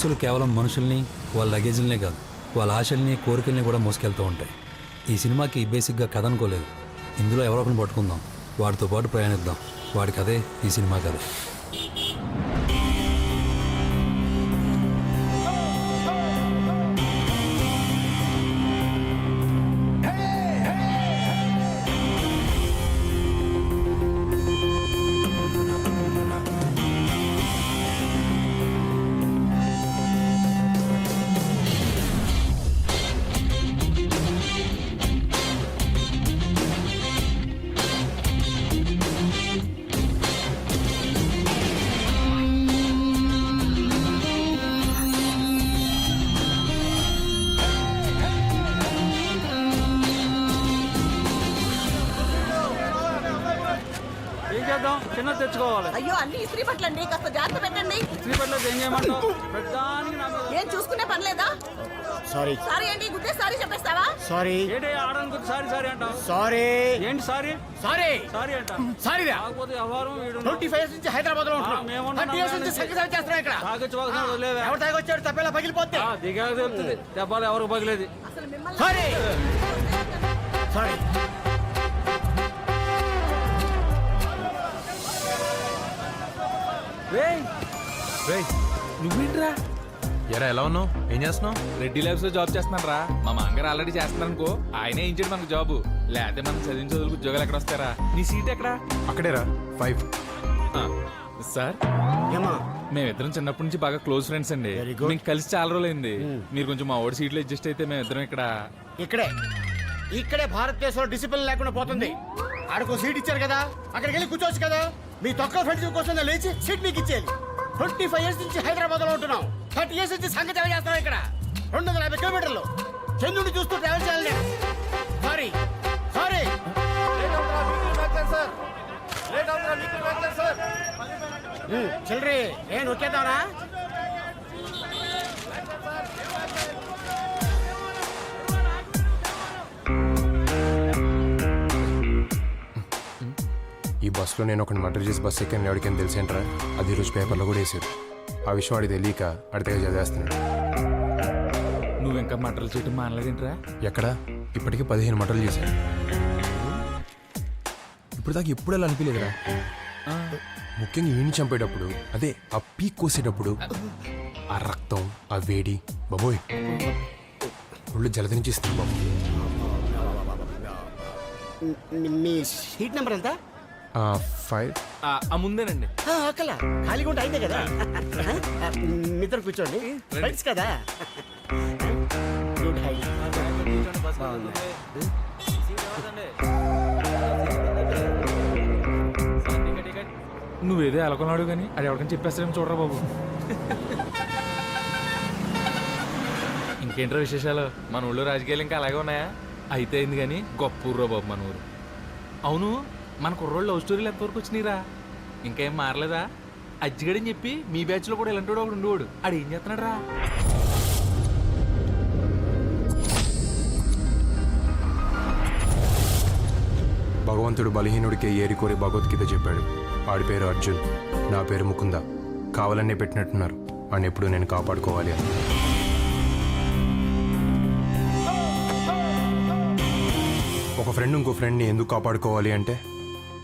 బస్సులు కేవలం మనుషుల్ని, వాళ్ళ లగేజ్లనే కాదు, వాళ్ళ ఆశల్ని, కోరికల్ని కూడా మోసుకెళ్తూ ఉంటాయి. ఈ సినిమాకి బేసిక్గా కథ అనుకోలేదు. ఇందులో ఎవరో ఒకరిని పట్టుకుందాం, వాడితో పాటు ప్రయాణిద్దాం. వాడి కథే ఈ సినిమా కథ. చిన్న తెచ్చుకోవాలి. అయ్యో అన్ని ఇస్త్రీ పట్లండి, కాస్త జాగ్రత్త పెట్టండి. ఇస్త్రీ పట్ల ఏం చేయమంటావు? ఏం చూసుకునే పని లేదా? సారీ సారీ అండి, గుద్దే సారీ చెప్పేస్తావా? సారీ ఏంటి ఆడడానికి సారీ సారీ అంటావు? సారీ ఏంటి సారీ సారీ సారీ అంట? సారీ కాకపోతే వ్యవహారం 25 years నుంచి హైదరాబాద్ లో ఉంటున్నాం. 30 years నుంచి సంగతి చేస్తున్నాం ఇక్కడ. ఎవరు తాగొచ్చాడు తప్పేలా పగిలిపోతే దిగాక తెలుస్తుంది. దెబ్బలు ఎవరికి పగిలేదు. అసలు మిమ్మల్ని సారీ సారీ నువ్వేంట్రా? ఎరా ఎలా ఉన్నావు? ఏం చేస్తున్నావు? రెడ్డి ల్యాబ్స్ లో జాబ్ చేస్తున్నాను రా. మా మాంగారు ఆల్రెడీ చేస్తున్నారు అనుకో, ఆయనే ఇచ్చాడు మనకు జాబ్. లేకపోతే మనం చదివిన చదువులకు ఉద్యోగాలు ఎక్కడ వస్తారా? నీ సీట్ ఎక్కడా? అక్కడేరా 5. సార్, ఏమా మేమిద్దరం చిన్నప్పటి నుంచి బాగా క్లోజ్ ఫ్రెండ్స్ అండి. Very good. మేము కలిసి చాలా రోజులైంది. మీరు కొంచెం మా ఓడి సీట్లో అడ్జస్ట్ అయితే మేమిద్దరం ఇక్కడ. ఇక్కడే భారతదేశంలో డిసిప్లిన్ లేకుండా పోతుంది. ఆడకో సీట్ ఇచ్చారు కదా, అక్కడికి వెళ్ళి కూర్చోవచ్చు కదా. మీ తొక్క ఫ్రెండ్స్ కోసం లేచి సీట్ మీకు ఇచ్చేయాలి. 25 years నుంచి హైదరాబాద్ లో ఉంటున్నాం. 30 years నుంచి సంగతి చేస్తున్నాం ఇక్కడ. 250 kilometers చంద్రుడిని చూస్తూ ట్రావెల్ చేయాలి నేను. సారీ సారీ చిల్లరి నేను ఒకేదానా? ఈ బస్సులో నేను ఒకటి మర్డర్ చేసి బస్సు ఎక్కాను. ఎవరికైనా తెలిసేంట్రా? అది ఈరోజు పేపర్లో కూడా వేసారు. ఆ విషయం వాడికి తెలియక అడితే చదివేస్తున్నాడు. నువ్వు ఇంకా మటర్లు చేయటం మానలేదేంట్రా? ఎక్కడ? ఇప్పటికీ 15 మర్డర్లు చేశాడు. ఇప్పుడు దాకా ఎప్పుడు అలా అనిపించలేదురా. ముఖ్యంగా ఈయన్ని చంపేటప్పుడు, అదే ఆ పీక్ కోసేటప్పుడు ఆ రక్తం, ఆ వేడి, బాబోయ్ ఒళ్ళు జలదరించేస్తుంది బాబు. మీ సీట్ నెంబర్ ఎంత? 5. ఆ ముందేనండి. అక్కల ఖాళీగా ఉంటే అయితే కదా. మిత్ర కూర్చోండి, ఫ్రెండ్స్ కదా. Good high. నువ్వేదో ఎలకొన్నాడు కానీ అది ఎవరికైనా చెప్పేస్తారేమో చూడరా బాబు. ఇంకేంట్రా విశేషాలు? మన ఊళ్ళో రాజకీయాలు ఇంకా అలాగే ఉన్నాయా? అయితే అయింది కానీ గొప్ప ఊర్రా బాబు మన ఊరు. అవును, మన కుర్రోళ్ళు లవ్ స్టోరీలు ఎంతవరకు వచ్చినాయిరా? ఇంకేం మారలేదా? అజ్జిగడని చెప్పి మీ బ్యాచ్లో కూడా ఇలాంటి ఒకడు ఉండేవాడు. ఆడు ఏం చేస్తున్నాడు రా? భగవంతుడు బలహీనుడికే ఏరి కోరి భగవద్గీత చెప్పాడు. వాడి పేరు అర్జున్, నా పేరు ముకుంద. కావాలనే పెట్టినట్టున్నారు. వాడిని ఎప్పుడు నేను కాపాడుకోవాలి అని. ఒక ఫ్రెండ్ ఇంకో ఫ్రెండ్ని ఎందుకు కాపాడుకోవాలి అంటే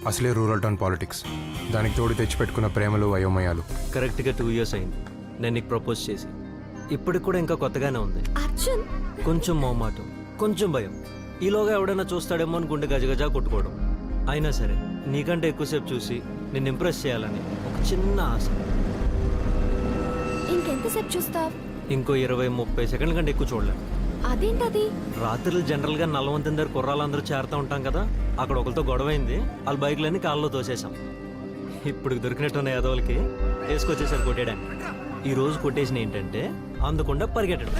అసలే రూరల్ టౌన్ పాలిటిక్స్. దానికి తోడు తెచ్చిపెట్టుకున్న ప్రేమలు, అయోమయాలు. కరెక్ట్గా 2 years అయింది నేను నీకు ప్రపోజ్ చేసి. ఇప్పటికి కూడా ఇంకా కొత్తగానే ఉంది. అర్జున్ కొంచెం మొహమాటం, కొంచెం భయం. ఈలోగా ఎవడైనా చూస్తాడేమో అని గుండె గజగజా కొట్టుకోవడం. అయినా సరే నీకంటే ఎక్కువసేపు చూసి నిన్ను ఇంప్రెస్ చేయాలని ఒక చిన్న ఆశ. ఇంకెంతసేపు చూస్తావు? ఇంకో 20-30 సెకండ్ల కంటే ఎక్కువ చూడలేను. అదేంటది? రాత్రులు జనరల్గా నల్లవంతం దగ్గర కుర్రాళ్ళందరూ చేరుతూ ఉంటాం కదా. అక్కడ ఒకరితో గొడవైంది. వాళ్ళ బైక్లన్నీ కాళ్ళలో తోసేసాం. ఇప్పుడు దొరికినట్టున్న యాదవులకి వేసుకొచ్చేసారు కొట్టేయడానికి. ఈ రోజు కొట్టేసిన ఏంటంటే అందకుండా పరిగెట్టడం.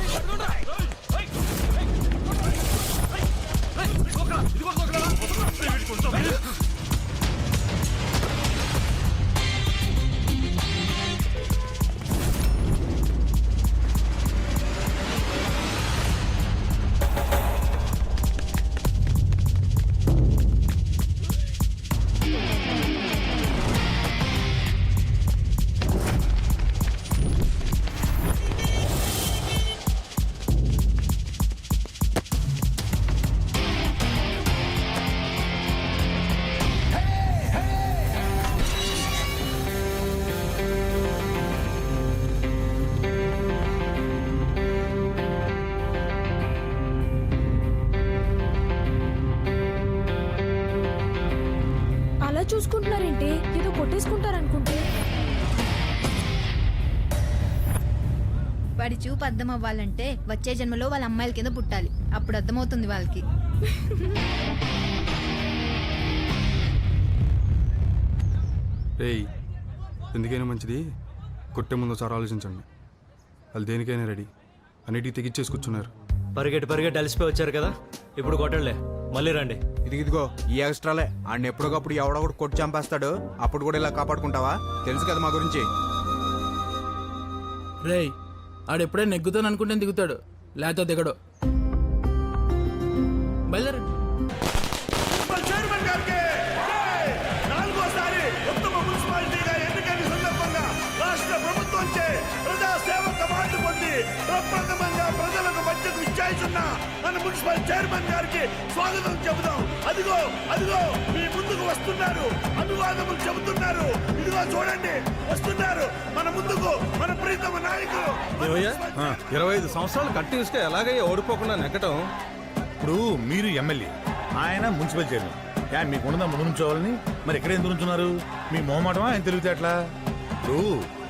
చేసుకుంటారనుకుంటే. వాడి చూపు అర్థం అవ్వాలంటే వచ్చే జన్మలో వాళ్ళ అమ్మాయిల కింద పుట్టాలి. అప్పుడు అర్థమవుతుంది వాళ్ళకి. రేయ్, ఎందుకైనా మంచిది కొట్టే ముందు ఒకసారి ఆలోచించండి. వాళ్ళు దేనికైనా రెడీ, అన్నిటికీ తెగిచ్చేసి కూర్చున్నారు. పరిగెట్టి అలసిపోయి వచ్చారు కదా, ఇప్పుడు కొట్టండి, మళ్ళీ రండి. ఇదిగో ఈ ఎక్స్ట్రాలే ఆడిని ఎప్పటికప్పుడు ఎవడొకటి కొట్టి చంపేస్తాడు. అప్పుడు కూడా ఇలా కాపాడుకుంటావా? తెలుసు కదా మా గురించి. రేయ్ ఆడెప్పుడే నెగ్గుతాను అనుకుంటే దిగుతాడు, లేకపోతే దిగడు. బయలుదేరండి. నాలుగోసారి ఉత్తమ మున్సిపాలిటీగా ఎన్నికైన సందర్భంగా రాష్ట్ర ప్రభుత్వంచే ప్రజా సేవకు అవార్డు పొంది ప్రప్రథమంగా ప్రజలకు మధ్యకు ఇచ్చాయిస్తున్న మన మున్సిపల్ చైర్మన్ గారికి స్వాగతం చెబుదాం. అదిగో అదిగో మీ ముందుకు వస్తున్నారు, అభివాదములు చెబుతున్నారు. ఇదిగో చూడండి, వస్తున్నారు మన ముందుకు మన ప్రీతమ నాయకులు. 25 సంవత్సరాలు కంటిన్యూస్గా ఎలాగయ్యా ఓడిపోకుండా నెగ్గటం. ఇప్పుడు మీరు ఎమ్మెల్యే, ఆయన మున్సిపల్ చైర్మన్. మీకు ఉన్నదా ముందు నుంచోవాలని? మరి ఎక్కడ ఎందుకు నుంచున్నారు? మీ మొహమాటమా ఆయన తెలివితేటలా? ఇప్పుడు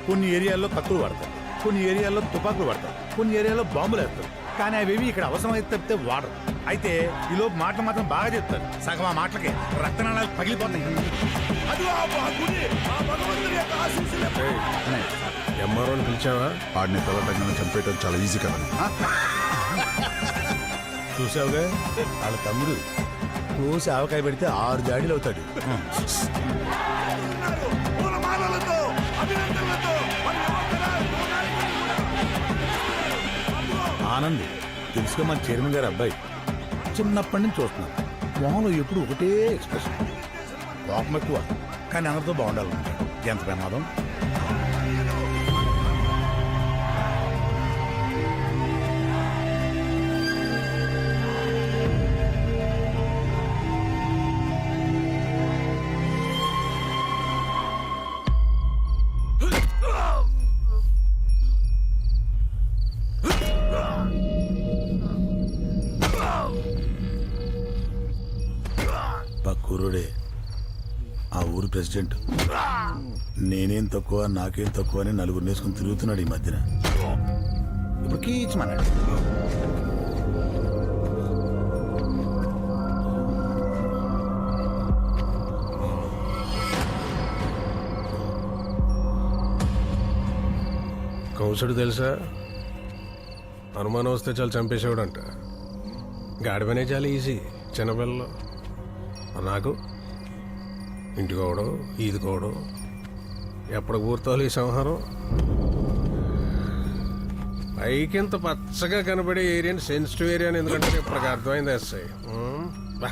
కొన్ని ఏరియాల్లో కత్తులు వాడతారు, కొన్ని ఏరియాల్లో తుపాకులు వాడతారు, కొన్ని ఏరియాల్లో బాంబులు వేస్తారు. కానీ అవేవి ఇక్కడ అవసరమైతే తప్పితే వాడరు. అయితే ఈలోపు మాటలు మాత్రం బాగా చెప్తారు. సగం ఆ మాటలకి రక్తనాళాలు పగిలిపోతాయి. ఎంఆర్ఓని పిలిచావా? ఆడిని తలటంగా చంపేయటం చాలా ఈజీ కదా. చూసావుగా వాళ్ళ తమ్ముడు కోసి ఆవకాయ పెడితే 6 జాడీలు అవుతాడు. ఆనంద్ తెలుసుగా మన చైర్మన్ గారి అబ్బాయి. చిన్నప్పటి నుంచి చూస్తున్నాను, మొహంలో ఎప్పుడు ఒకటే ఎక్స్ప్రెషన్. కోపం ఎక్కువ, కానీ అందరితో బాగుండాలనుకుంటాడు. ఎంత ప్రమాదం. పక్కూరుడే ఆ ఊరు ప్రెసిడెంట్. నేనేం తక్కువ నాకేం తక్కువ అని నలుగురు నేసుకుని తిరుగుతున్నాడు ఈ మధ్యన. ఇప్పుడు కీచమన్నాడు. కౌసుడు తెలుసా? అనుమానం వస్తే చాలా చంపేసేవాడంట. గాడిపనే చాలా ఈజీ చిన్నపిల్లలు. నాకు ఇంటికోవడం ఈదుకోవడం ఎప్పుడు పూర్తోవాలి ఈ సంహారం. పైకింత పచ్చగా కనబడే ఏరియాని సెన్సిటివ్ ఏరియా అని ఎందుకంటే ఇప్పటికి అర్థమైంది ఎస్ఐ. బా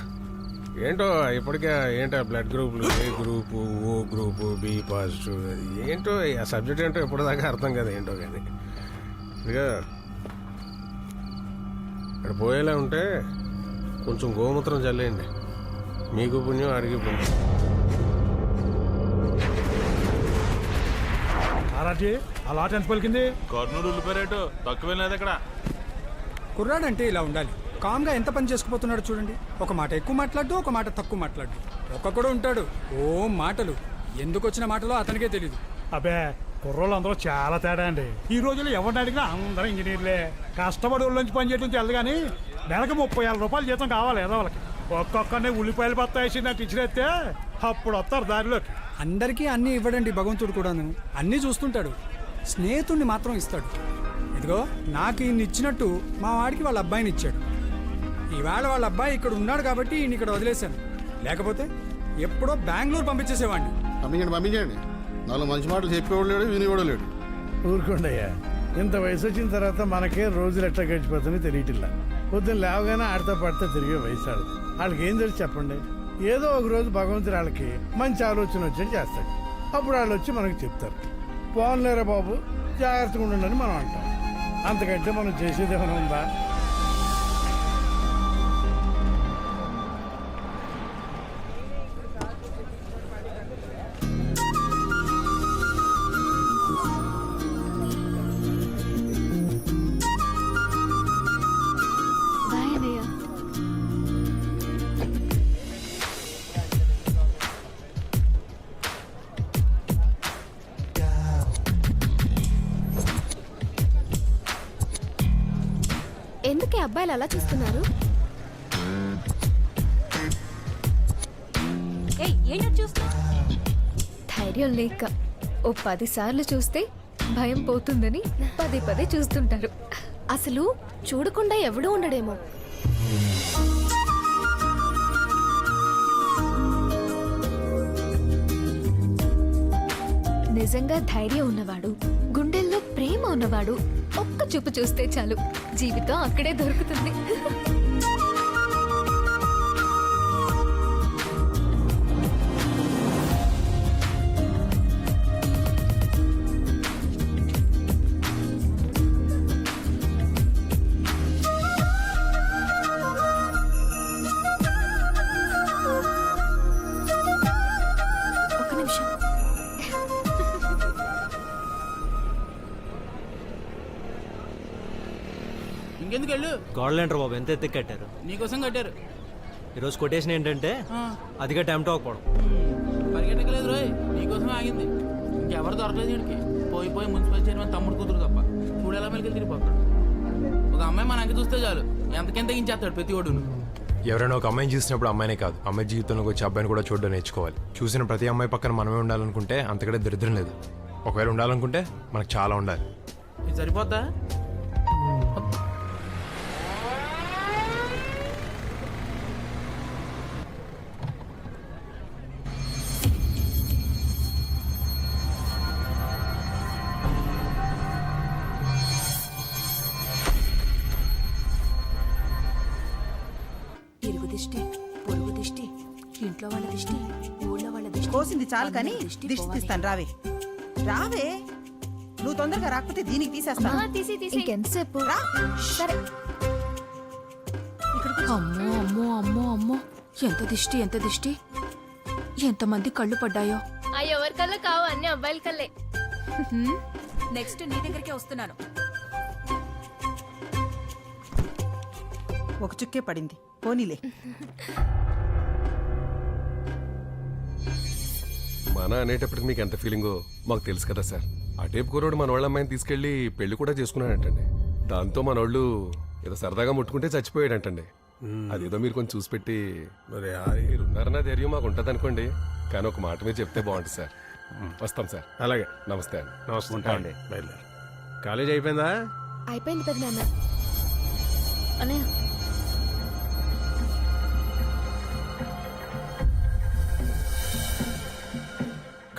ఏంటో ఇప్పటికే ఏంటో బ్లడ్ గ్రూపులు, A group, O group, B positive, ఏంటో ఆ సబ్జెక్ట్ ఏంటో ఇప్పటిదాకా అర్థం కదా ఏంటో. కానీ ఇదిగా ఇక్కడ పోయేలా ఉంటే కొంచెం గోమూత్రం చల్లేయండి. మీకు పుణ్యం, అడిగి పుణ్యం. అలా ఎంత పలికింది? కర్నూలు ఉల్లిపాయరేటు తక్కువ లేదు అక్కడ. కుర్రాడంటే ఇలా ఉండాలి. కామ్గా ఎంత పని చేసుకుపోతున్నాడు చూడండి. ఒక మాట ఎక్కువ మాట్లాడు, ఒక మాట తక్కువ మాట్లాడు. ఒక్కొక్కడు ఉంటాడు ఓ మాటలు. ఎందుకు వచ్చిన మాటలో అతనికే తెలీదు. అబ్బే కుర్రోళ్ళు అందరూ చాలా తేడా అండి. ఈ రోజుల్లో ఎవరిని అడిగినా అందరూ ఇంజనీర్లే. కష్టపడి ఊళ్ళోంచి పని చేయడం తెలదు, కానీ నెలకు 30,000 రూపాయలు జీతం కావాలి ఏదో వాళ్ళకి. ఒక్కొక్కరిని ఉల్లిపాయలు బత్తాయి నాకు ఇచ్చినట్టే అప్పుడు వస్తారు దారిలోకి. అందరికీ అన్నీ ఇవ్వడండి భగవంతుడు కూడాను. అన్నీ చూస్తుంటాడు, స్నేహితుడిని మాత్రం ఇస్తాడు. ఇదిగో నాకు ఈయన ఇచ్చినట్టు మా వాడికి వాళ్ళ అబ్బాయిని ఇచ్చాడు. ఈవేళ వాళ్ళ అబ్బాయి ఇక్కడ ఉన్నాడు కాబట్టి ఈయన ఇక్కడ వదిలేశాను. లేకపోతే ఎప్పుడో బెంగళూరు పంపించేసేవాడిని. పంపించండి. 4 మంచి మాటలు చెప్పేవాడు లేడు, వినేవాడు లేడు. ఊరుకోండయ్యా, ఇంత వయసు వచ్చిన తర్వాత మనకే రోజులు ఎట్లా గడిచిపోతుందో తెలియటిల్లా. పొద్దున్న లేవగానే ఆడితో పడితే తిరిగే వయసు ఆడదు. వాళ్ళకి ఏం తెలిసి చెప్పండి. ఏదో ఒక రోజు భగవంతుడు వాళ్ళకి మంచి ఆలోచన వచ్చేది చేస్తాడు. అప్పుడు వాళ్ళు వచ్చి మనకు చెప్తారు, పోన్లేరా బాబు జాగ్రత్తగా ఉండండి మనం అంటాం. అంతకంటే మనం చేసేది ఏమైనా ఉందా? బాయ్ అన్నయ్య. ఎందుకే అబ్బాయిలు అలా చూస్తున్నారు? ధైర్యం లేక ఓ 10 సార్లు చూస్తే భయం పోతుందని పదే పదే చూస్తుంటారు. అసలు చూడకుండా ఎవడూ ఉండడేమో. నిజంగా ధైర్యం ఉన్నవాడు, గుండెల్లో ప్రేమ ఉన్నవాడు ఒక్క చూపు చూస్తే చాలు, జీవితం అక్కడే దొరుకుతుంది. ఒక్క నిమిషం. ఇంకెందుకు వెళ్ళు, గోడలేంటారు బాబు, ఎంత ఎత్తి కట్టారు. నీకోసం కట్టారు. ఈరోజు కొటేషన్ ఏంటంటే అదిగా టైంతో అవ్వకపోవడం. పరిగెట్టలేదు రోయ్, నీకోసం ఆగింది. ఇంకెవరు దొరకలేదు వీడికి. పోయి పోయి మున్సిపల్ చైర్మన్ తమ్ముడు కూతురు తప్ప చూడేలా మెలికి తిరిగిపోతాడు. ఒక అమ్మాయి మన అంక చూస్తే చాలు ఎంతకెంత తగ్గించేస్తాడు ప్రతి ఓడును. ఎవరైనా ఒక అమ్మాయిని చూసినప్పుడు అమ్మాయినే కాదు, అమ్మాయి జీవితంలోకి వచ్చి అబ్బాయిని కూడా చూడడం నేర్చుకోవాలి. చూసిన ప్రతి అమ్మాయి పక్కన మనమే ఉండాలనుకుంటే అంతకంటే దరిద్రం లేదు. ఒకవేళ ఉండాలనుకుంటే మనకు చాలా ఉండాలి. ఇది సరిపోద్దా? ఇరుగు దిష్టి, పొరుగు దిష్టి, ఇంట్లో వాళ్ళ దిష్టి, ఊళ్ళో వాళ్ళ దిష్టి. కోసింది చాలు కానీ దిష్టి తీస్తాను. రావే రావే, నువ్వు తొందరగా రాకపోతే దీనికి తీసేస్తాను. ఇంకెంతసేపు? సరే. అమ్మో అమ్మో అమ్మో అమ్మో, ఎంత దిష్టి ఎంత దిష్టి, ఎంతమంది కళ్ళు పడ్డాయో. ఎవరి కల్లా కావు, అన్ని అబ్బాయిల కల్లే. నెక్స్ట్ నీ దగ్గరికే వస్తున్నాను. ఒక చుక్కే పడింది, పోనీలే. మన అనేటప్పటికి మీకు ఎంత ఫీలింగో మాకు తెలుసు కదా సార్. ఆ టేపు కుర్రోడు మన వాళ్ళ అమ్మాయిని తీసుకెళ్లి పెళ్లి కూడా చేసుకున్నాడంటండి. దాంతో మన వాళ్ళు ఏదో సరదాగా ముట్టుకుంటే చచ్చిపోయాడంటండి. అదేదో మీరు కొంచెం చూసి పెట్టి మరి మీరున్నారన్న ధైర్యం మాకు ఉంటుంది అనుకోండి. కానీ ఒక మాట మీద చెప్తే బాగుంటుంది సార్. వస్తాం సార్. అలాగే, నమస్తే అండి. నమస్తే అండి. బయలుదేరు. కాలేజ్ అయిపోయిందా? అయిపోయింది పెద్దనాన్న. అనే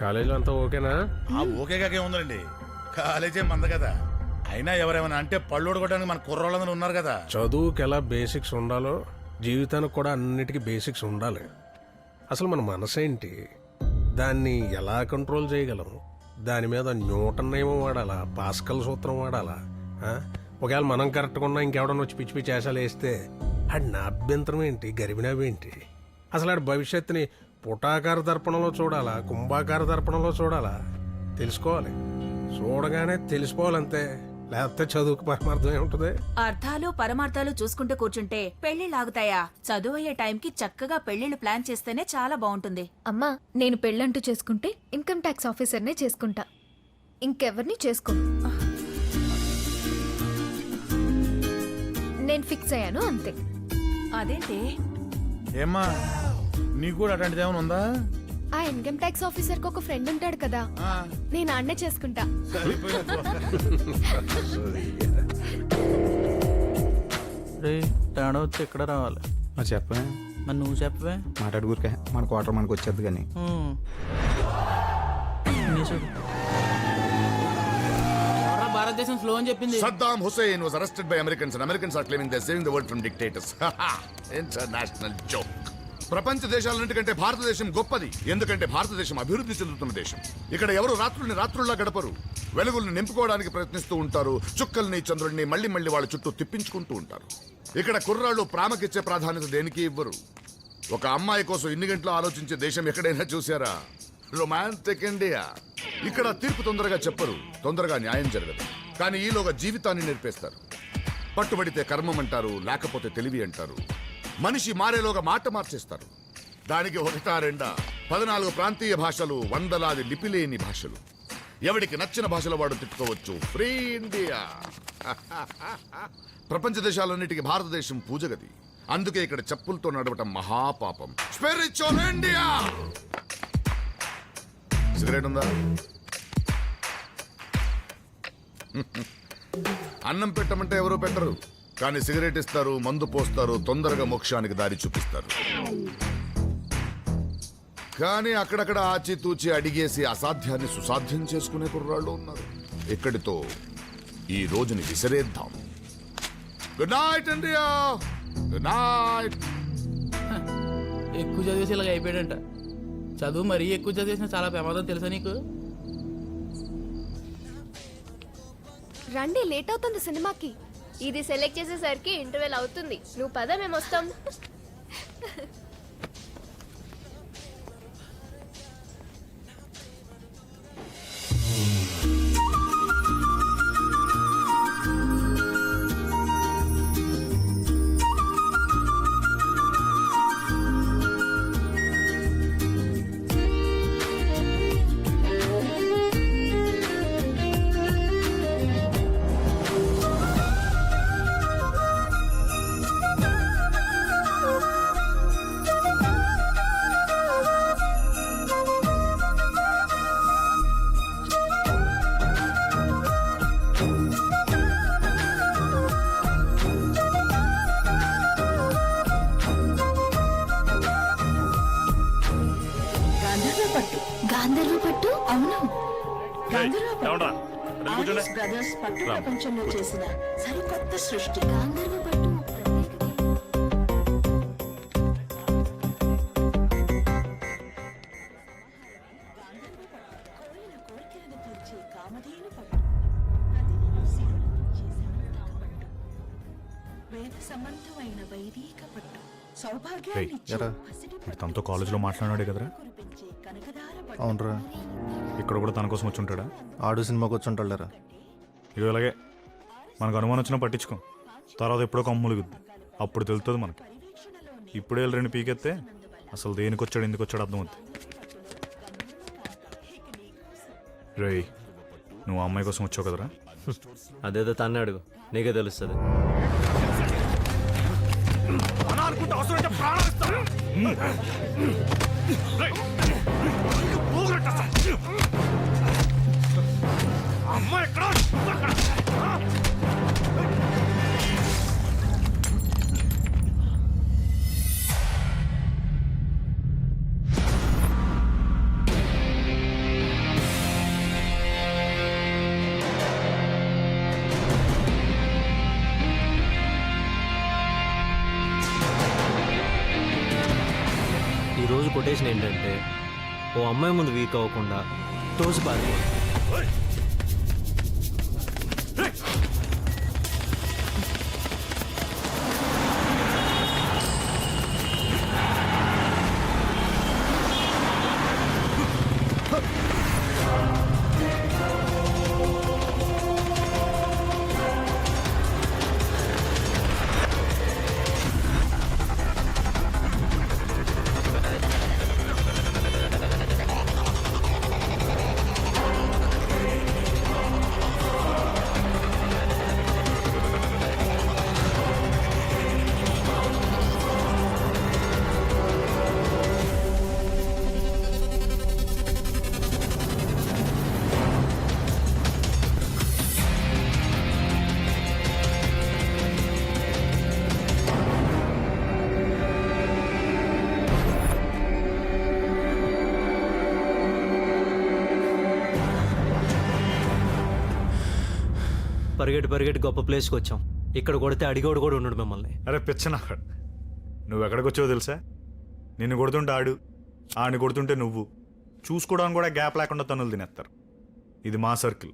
కాలేజీలో అంతా ఓకేనా? ఆ ఓకేగాకే ఉందండి, కాలేజే మంద కదా. అయినా ఎవరేమైనా అంటే పళ్ళు ఉడగొట్టడానికి మన కుర్రోళ్ళందరూ ఉన్నారు కదా. చదువుకి ఎలా బేసిక్స్ ఉండాలో జీవితానికి కూడా అన్నిటికీ బేసిక్స్ ఉండాలి. అసలు మన మనసు ఏంటి, దాన్ని ఎలా కంట్రోల్ చేయగలం, దాని మీద న్యూటన్ నియమం వాడాలా, పాస్కల్ సూత్రం వాడాలా? ఒకవేళ మనం కరెక్ట్గా ఉన్నా ఇంకెవడన్నా వచ్చి పిచ్చి పిచ్చి వేసాలు వేస్తే ఆడి నా అభ్యంతరం ఏంటి, గరిబినాబేంటి? అసలు ఆడి భవిష్యత్తుని పుటాకార దర్పణంలో చూడాలా, కుంభాకార దర్పణంలో చూడాలా? తెలుసుకోవాలి. చూడగానే తెలిసిపోవాలంతే, లేకపోతే చదువుకు పరమార్థం ఏముంటుంది? అర్థాలు పరమార్థాలు చూసుకుంటూ కూర్చుంటే పెళ్లిళ్ళు ఆగుతాయా? చదువు అయ్యే టైంకి చక్కగా పెళ్లిళ్ళు ప్లాన్ చేస్తేనే చాలా బాగుంటుంది. అమ్మా, నేను పెళ్ళంటూ చేసుకుంటే ఇన్కమ్ ట్యాక్స్ ఆఫీసర్నే చేసుకుంటా, ఇంకెవరిని చేసుకోను. నేను ఫిక్స్ అయ్యాను అంతే. అదేంటి? ఏమ్మా, నీకు కూడా అట్లాంటిది ఏమైనా ఉందా? ఆ ఇన్కమ్ ట్యాక్స్ ఆఫీసర్ కి ఒక ఫ్రెండ్ ఉంటాడు కదా, నేను అన్నే చేసుకుంటా. తేడా వచ్చి ఎక్కడ రావాలి? చెప్పే, మరి నువ్వు చెప్పవే. మాట్లాడుకురికే మన క్వార్టర్ మనకు వచ్చేది కానీ. భారతదేశం స్లో అని చెప్పింది. Saddam Hussein was arrested by Americans and Americans are claiming they're saving the world from dictators. International joke. ప్రపంచ దేశాలన్నిటికంటే భారతదేశం గొప్పది. ఎందుకంటే భారతదేశం అభివృద్ధి చెందుతున్న దేశం. ఇక్కడ ఎవరు రాత్రుల్ని రాత్రుల్లా గడపరు. వెలుగుల్ని నింపుకోవడానికి ప్రయత్నిస్తూ ఉంటారు. చుక్కల్ని చంద్రుల్ని మళ్ళీ మళ్ళీ వాళ్ళ చుట్టూ తిప్పించుకుంటూ ఉంటారు. ఇక్కడ కుర్రాళ్ళు ప్రేమకిచ్చే ప్రాధాన్యత దేనికి ఇవ్వరు. ఒక అమ్మాయి కోసం ఇన్ని గంటలు ఆలోచించే దేశం ఎక్కడైనా చూసారా? Romantic India. ఇక్కడ తీర్పు తొందరగా చెప్పరు, తొందరగా న్యాయం జరగదు. కానీ ఈలోగా జీవితాన్ని నేర్పేస్తారు. పట్టుబడితే కర్మం అంటారు, లేకపోతే తెలివి అంటారు. మనిషి మారేలోగా మాట మార్చేస్తారు. దానికి ఒకటా రెండా 14 ప్రాంతీయ భాషలు, వందలాది లిపిలేని భాషలు. ఎవడికి నచ్చిన భాషలో వాడు తిట్టుకోవచ్చు. Free India. ప్రపంచ దేశాలన్నిటికీ భారతదేశం పూజగది. అందుకే ఇక్కడ చెప్పులతో నడవటం మహాపాపం. Spiritual India. సిగరెట్ ఉందా? అన్నం పెట్టమంటే ఎవరో పెట్టరు, కానీ సిగరెట్ ఇస్తారు, మందు పోస్తారు, తొందరగా మోక్షానికి దారి చూపిస్తారు. కానీ అక్కడక్కడ ఆచితూచి అడిగేసి అసాధ్యాన్ని సుసాధ్యం చేసుకునే కుర్రాళ్ళు ఉన్నారు. ఇక్కడితో ఈ రోజుని విసిరేద్దాం. Good night India. Good night. ఎక్కువ చదివేసి ఇలాగ అయిపోయాడంట. చదువు మరీ ఎక్కువ చదివేసిన చాలా ప్రమాదం తెలుసా నీకు? రండి, లేట్ అవుతుంది సినిమాకి. ఇది సెలెక్ట్ చేసేసరికి ఇంటర్వెల్ అవుతుంది. నువ్వు పద, మేము వస్తాం. గాంధర్వ పట్టు? అవును, బ్రదర్స్ పట్టు ప్రపంచంలో చేసిన సరికొత్త సృష్టి గాంధర్వ పట్టు. వేద సంబంధమైన వైదిక పట్టు సౌభాగ్యాన్ని తనతో కాలేజీలో మాట్లాడాడే కదరా? అవునరా. ఇక్కడ కూడా తన కోసం వచ్చి ఉంటాడా? ఆడు సినిమాకి వచ్చి ఉంటాడురా. ఇది అలాగే మనకు అనుమానం వచ్చినా పట్టించుకో. తర్వాత ఎప్పుడో కమ్ములుగుద్ది, అప్పుడు తెలుస్తుంది మనకి. ఇప్పుడే రెండు పీకెత్తే అసలు దేనికి వచ్చాడు, ఎందుకు వచ్చాడు అర్థమవుతుంది. రేయ్, నువ్వు ఆ అమ్మాయి కోసం వచ్చావు కదరా? అదేదో తన్నే అడుగు, నీకే తెలుస్తుంది. ఈరోజు కొటేషన్ ఏంటంటే, ఓ అమ్మాయి ముందు వీక్ అవ్వకుండా తోసి పారిపోవాలి. పరిగెట్టి గొప్ప ప్లేస్కి వచ్చాం. ఇక్కడ కొడితే అడిగోడు కూడా ఉన్నాడు మిమ్మల్ని. అరే పిచ్చన, నువ్వు ఎక్కడికి వచ్చావో తెలుసా? నిన్ను కొడుతుంటే ఆడు, ఆడిని కొడుతుంటే నువ్వు, చూసుకోవడానికి కూడా గ్యాప్ లేకుండా తన్నులు తినేస్తారు. ఇది మా సర్కిల్.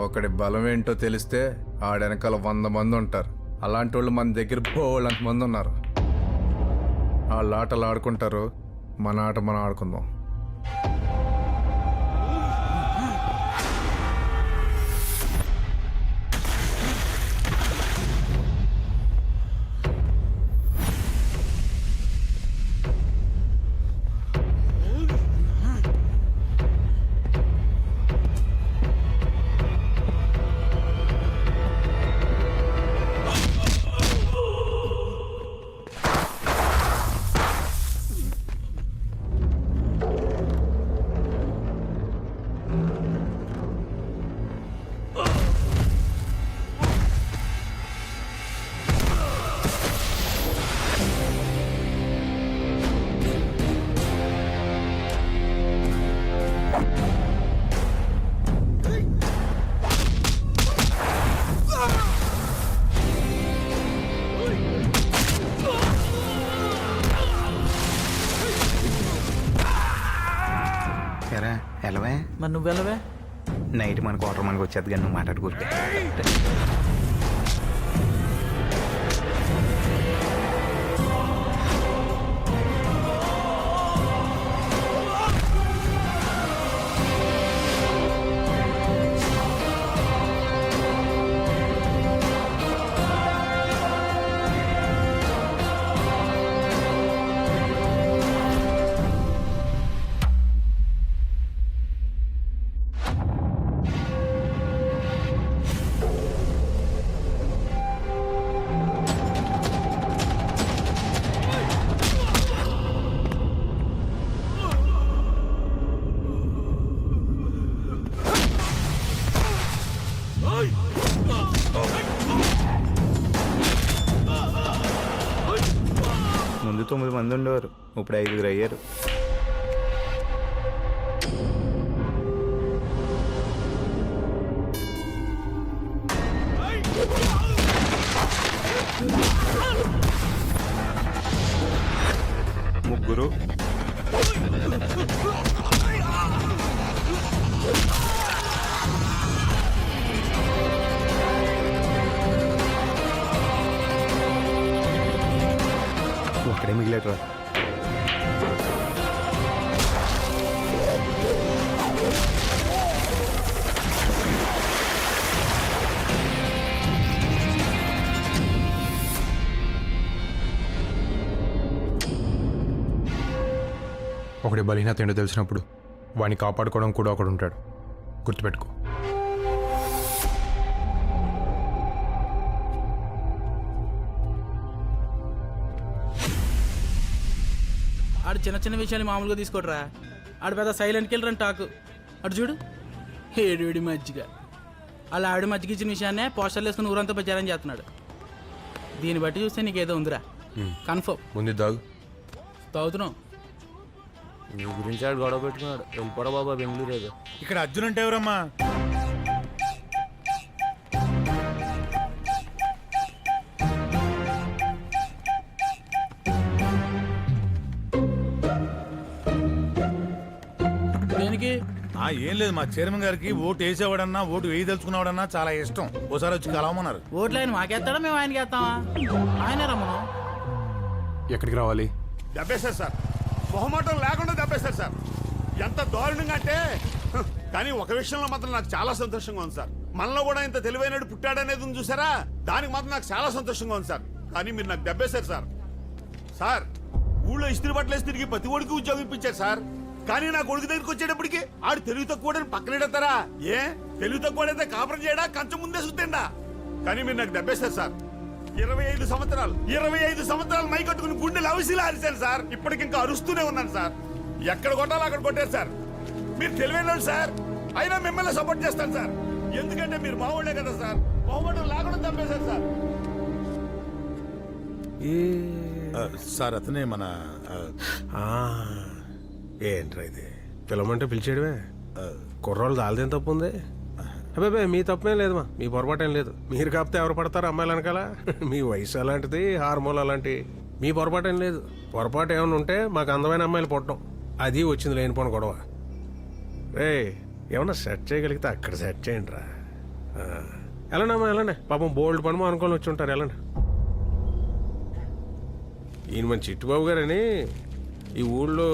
ఒకడి బలం ఏంటో తెలిస్తే ఆడెనకాల 100 మంది ఉంటారు. అలాంటి వాళ్ళు మన దగ్గర పోవాళ్ళంత మంది ఉన్నారు. వాళ్ళ ఆటలు ఆడుకుంటారు, మన ఆట మనం ఆడుకుందాం. మరి నువ్వు వెళ్ళవే? నైట్ మన క్వార్టర్ మనకు వచ్చేది కానీ నువ్వు మాట్లాడుకుంటే ముందు 9 మంది ఉండేవారు, ఇప్పుడు 5 అయ్యారు. ముగ్గురు ఒక్కడే మిగిలేటరా. ఒకటి బలహీనత ఏంటో తెలిసినప్పుడు వాడిని కాపాడుకోవడం కూడా ఒకడు ఉంటాడు, గుర్తుపెట్టుకో. ఆడు చిన్న చిన్న విషయాలు మామూలుగా తీసుకోడరా. ఆడు పెద్ద సైలెంట్ కిల్లర్ అని టాకు. అటు చూడు, ఏడుడి మజ్జిగ. అలా ఆవిడ మజ్జిగ ఇచ్చిన విషయాన్నే పోస్టర్లు వేసుకుని ఊరంతా ప్రచారం చేస్తున్నాడు. దీన్ని బట్టి చూస్తే నీకేదో ఉందిరా, కన్ఫర్మ్. ముందు దాగు. తాగుతున్నావు. నీ గురించి ఆడు గొడవ పెట్టుకున్నాడు. వెళ్ళిపోరా బాబా బెంగళూరు ఏదో. ఇక్కడ అర్జున్ అంటే ఎవరమ్మా? దేనికి? ఏం లేదు, మా చైర్మన్ గారికి ఓటు వేసేవాడన్నా ఓటు వేయదలుచుకున్నావాడన్నా చాలా ఇష్టం. ఓసారి వచ్చి కలవమన్నారు. ఓట్లు ఆయన మాకేస్తాడా, మేము ఆయనకి వేస్తామా? ఆయనే రమ్మను. ఎక్కడికి రావాలి? దెబ్బేశారు సార్, మొహమాటం లేకుండా దెబ్బేశారు సార్. ఎంత దారుణంగా అంటే కానీ ఒక విషయంలో మాత్రం నాకు చాలా సంతోషంగా ఉంది సార్. మనలో కూడా ఇంత తెలివైనడు పుట్టాడనేది ఉంది చూసారా, దానికి మాత్రం నాకు చాలా సంతోషంగా ఉంది సార్. కానీ మీరు నాకు దెబ్బేశారు సార్. సార్, ఊళ్ళో ఇస్త్రీ బట్టలేసి తిరిగి ప్రతి ఒడికి ఉద్యోగం ఇప్పించారు సార్. కానీ నా కొడుకు దగ్గరికి వచ్చేటప్పటికి ఆడు తెలివి తక్కువ పక్కనెడతారా? ఏ తెలివి తక్కువడైతే కాపురం చేయడా, కంచం ముందే సుత్తండా? కానీ మీరు నాకు దెబ్బేశారు సార్. 25 సంవత్సరాలు మై కట్టుకుని గుండెలు అవిసిలా అరిశారు సార్. ఇప్పటికింకా అరుస్తూనే ఉన్నాను సార్. ఎక్కడ కొట్టాలో అక్కడ కొట్టారు సార్. మీరు తెలివైన సార్, అయినా మిమ్మల్ని సపోర్ట్ చేస్తాను సార్. ఎందుకంటే మీరు మావాళ్లే కదా సార్. మొహమాటం లేకుండా దెబ్బేశారు సార్. సార్ అతనే మన ఏంట్రా ఇది? పిలవమంటే పిలిచేయడమే. కుర్రోళ్ళు దాల్దేం తప్పు ఉంది? అబ్బాయి మీ తప్పేం లేదమ్మా, మీ పొరపాటేం లేదు. మీరు కాకపోతే ఎవరు పడతారు అమ్మాయిలు వెనకాల? మీ వయసు అలాంటిది, హార్మోన్ అలాంటి. మీ పొరపాటేం లేదు. పొరపాటు ఏమైనా ఉంటే మాకు అందమైన అమ్మాయిలు పుట్టడం, అది వచ్చింది లేనిపోను గొడవ. రే ఏమన్నా సెట్ చేయగలిగితే అక్కడ సెట్ చేయండి రా. వెళ్ళండమ్మా వెళ్ళండి, పాపం బోల్డ్ పని అనుకొని వచ్చి ఉంటారు. వెళ్ళండి. ఈయన మన చిట్టుబాబు గారని ఈ ఊళ్ళో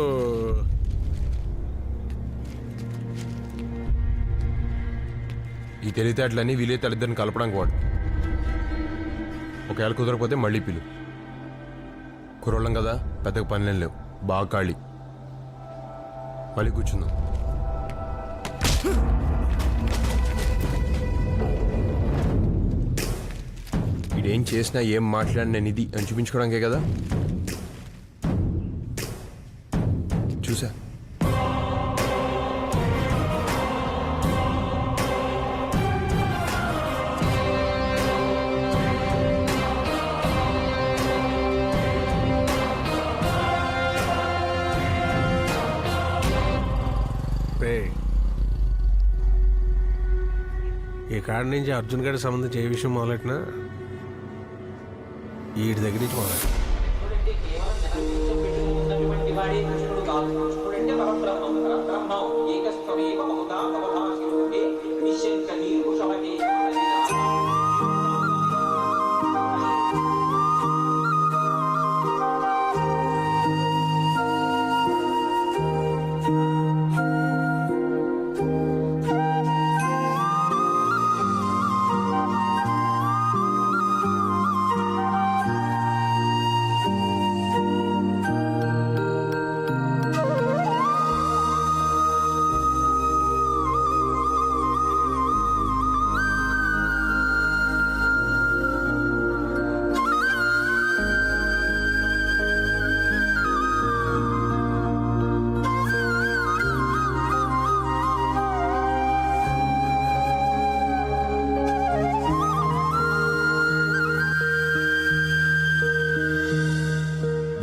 ఈ తెలివితేటలన్నీ వీలే తల్లిదండ్రుని కలపడానికి వాడు. ఒకవేళ కుదరకపోతే మళ్ళీ పిలు. కుర్రోళ్ళం కదా, పెద్దగా పనులేం లేవు, బాగా ఖాళీ. మళ్ళీ కూర్చుందాం. ఇదేం చేసినా ఏం మాట్లాడినా నిధి అని చూపించుకోవడానికే కదా. చూసా ఈ కాడి నుంచి అర్జున్ గారికి సంబంధించి ఏ విషయం మొదలెట్టినా వీడి దగ్గర నుంచి మొదలెట్టినా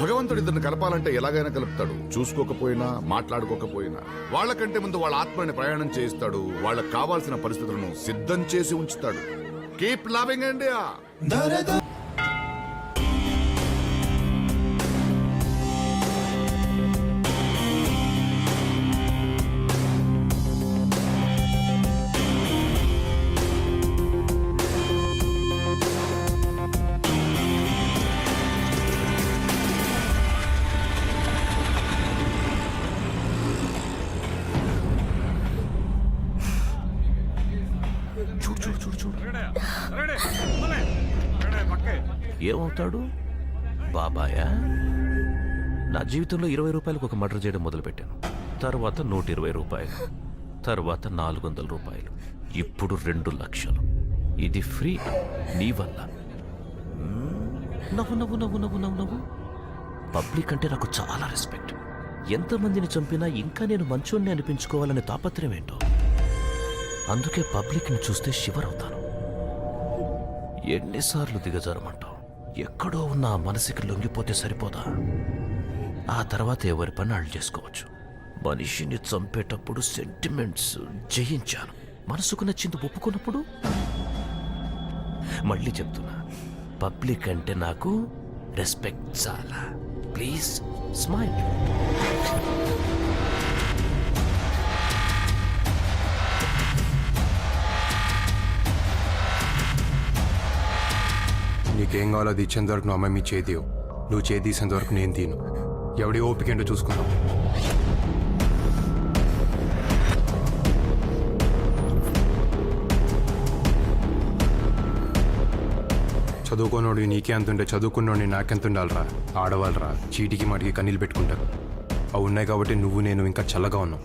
భగవంతుడు ఇద్దరిని కలపాలంటే ఎలాగైనా కలుపుతాడు. చూసుకోకపోయినా మాట్లాడుకోకపోయినా వాళ్ళకంటే ముందు వాళ్ళ ఆత్మని ప్రయాణం చేయిస్తాడు. వాళ్ళకి కావాల్సిన పరిస్థితులను సిద్ధం చేసి ఉంచుతాడు. Keep loving India. ఏమవుతాడు? బాబాయా? నా జీవితంలో 20 రూపాయలకు ఒక మర్డర్ చేయడం మొదలుపెట్టాను. తర్వాత 120 రూపాయలు, తర్వాత 400 రూపాయలు, ఇప్పుడు 2 లక్షలు. ఇది ఫ్రీ నీ వల్ల. నవ్వు నవ్వు నవ్వు నవ్వు నవ్వు నవ్వు. పబ్లిక్ అంటే నాకు చాలా రెస్పెక్ట్. ఎంతమందిని చంపినా ఇంకా నేను మంచోన్ని అనిపించుకోవాలనే తాపత్రయం ఏంటో. అందుకే పబ్లిక్ని చూస్తే షివర్ అవుతాను. ఎన్నిసార్లు దిగజారమంటావు? ఎక్కడో ఉన్న ఆ మనసుకి లొంగిపోతే సరిపోదా? ఆ తర్వాత ఎవరి పని వాళ్ళు చేసుకోవచ్చు. మనిషిని చంపేటప్పుడు సెంటిమెంట్స్ జయించాను. మనసుకు నచ్చింది ఒప్పుకున్నప్పుడు మళ్ళీ చెప్తున్నా, పబ్లిక్ అంటే నాకు రెస్పెక్ట్ చాలా. Please smile. నీకేం కావాలో అది ఇచ్చేంత వరకు నువ్వు అమ్మాయి మీ చేతివు. నువ్వు చేతి తీసేంత వరకు నేను తీను. ఎవడి ఓపిక ఏంటో చూసుకుందాం. చదువుకోనోడు నీకే అంత ఉంటే చదువుకున్నోడిని నాకెంత ఉండాలిరా? ఆడవాళ్ళరా చీటికి మాటికి కన్నీళ్ళు పెట్టుకుంటారు. అవి ఉన్నాయి కాబట్టి నువ్వు నేను ఇంకా చల్లగా ఉన్నావు.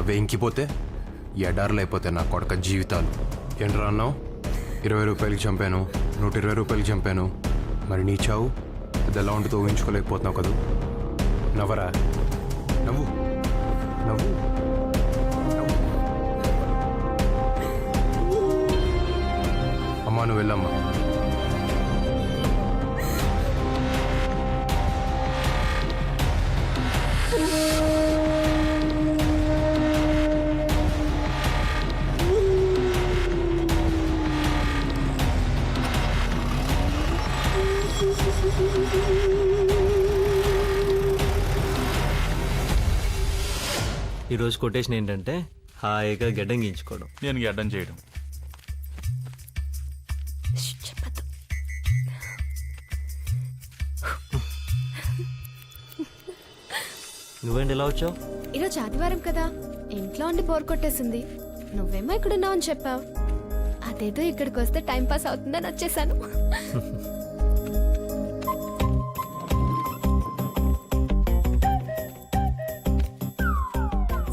అవే ఇంకిపోతే ఎడారులు అయిపోతాయి నా కొడక జీవితాలు. ఏంట్రా అన్నావు? 20 రూపాయలకి చంపాను, 120 రూపాయలకి చంపాను. మరి నీ చావు అది ఎలా ఉంటుందో ఊహించుకోలేకపోతున్నావు కదా. నవ్వరా, నవ్వు నవ్వు. అమ్మా నువ్వు వెళ్ళమ్మా. ఈరోజు కొటేషన్ ఏంటంటే హాయిగా గడ్డం గీయించుకోవడం. నేను గడ్డం చేయడం. నువ్వేంటి ఇలా వచ్చావు? ఈరోజు ఆదివారం కదా, ఇంట్లో ఉండి బోర్ కొట్టేసింది. నువ్వేమో ఇక్కడున్నావు అని చెప్పావు. అదేదో ఇక్కడికి వస్తే టైం పాస్ అవుతుందని వచ్చేసాను.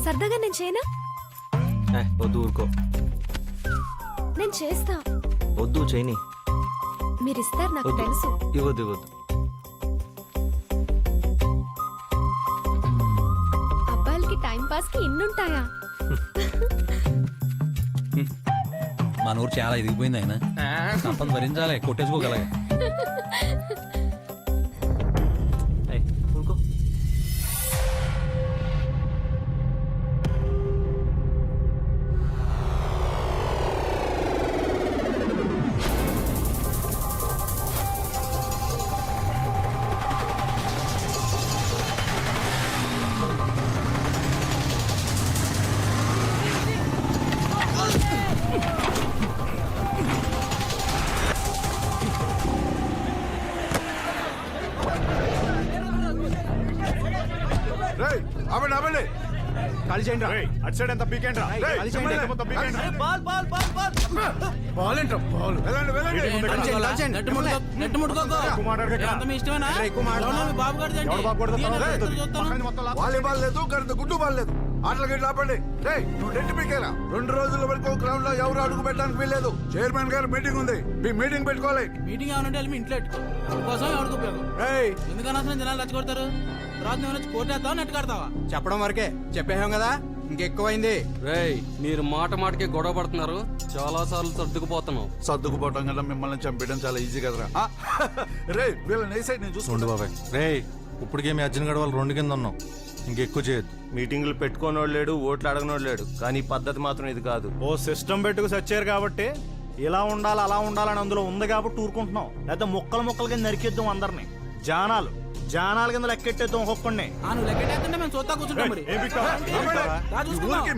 సరదాగా నేను చేయనా? వద్దు, ఊరుకో. నేను చేస్తా. వద్దు, చేయని. మీరు ఇస్తారు, నాకు తెలుసు. ఇవ్వద్దు ఇవ్వద్దు. అబ్బాయిలకి టైం పాస్ కి ఇన్నుంటాయా? మన ఊరు చాలా ఎదిగిపోయింది. ఆయన సంపద భరించాలి, కొట్టేసుకోగలగా. ఊరుకో. అవ్వండి అవ్వండి ఖాళీ చేయండి అటు సైడ్ ఎంత పీకేంట్రా ఖాళీ చేయండి మొత్తం పీకేంట్రా బాల్ ఏంట్రా బాల్ వెళ్ళండి వెళ్ళండి నెట్ ముట్టుకోకు. ఎంత మీ ఇష్టమేనా? ఎవరో మీ బాబు గారిది ఏంటి? నేను చూస్తాను. వాలీబాల్ లేదు కరెంట్ గుడ్డు బాల్ లేదు ఆటలు గిట్ల ఆపండి రే నువ్వు నెట్ పీకేలా 2 రోజుల వరకు గ్రౌండ్ లో ఎవరు అడుగు పెట్టడానికి వీల్లేదు చైర్మన్ గారు మీటింగ్ ఉంది మీ మీటింగ్ పెట్టుకోవాలి మీటింగ్ ఏమనంటే వెళ్ళి మీ ఇంట్లో పెట్టుకో. అందుకోసం ఎవరికి ఉపయోగం? ఎందుకని అసలు జనాలు రెచ్చగొడతారు? తర్వాత నువ్వు వచ్చి కోర్టు నెట్ కడతావా? చెప్పడం వరకే చెప్పేహాం కదా ఇంకెక్కువైంది. రేయ్ మీరు మాటకి గొడవ పడుతున్నారు, చాలా సార్లు సర్దుకుపోతున్నాం. సర్దుకుపోవటం కన్నా మిమ్మల్ని చంపేయడం చాలా ఈజీ కదరా రే వీళ్ళని ఏ సైడ్ నేను చూసుకోండి బాబాయ్ రే ఇప్పటికే మీ అర్జున్ గడవాలి 2 కింద ఉన్నాం ఇంకెక్కువ చేయొద్దు. మీటింగ్లు పెట్టుకోనోడు లేడు, ఓట్లు అడగనోడు లేడు, కానీ ఈ పద్ధతి మాత్రం ఇది కాదు. ఓ సిస్టమ్ పెట్టుకు సచ్చారు కాబట్టి ఇలా ఉండాలి అలా ఉండాలని అందులో ఉంది కాబట్టి ఊరుకుంటున్నాం. లేకపోతే ముక్కలు కింద నరికేద్దాం అందరినీ. జానాల కింద లెక్కెట్టేద్దాం ఒక్కొక్కడిని. నువ్వు లెక్కెట్టేస్తుంటే మేము చూస్తా కూర్చుంటాం మరి.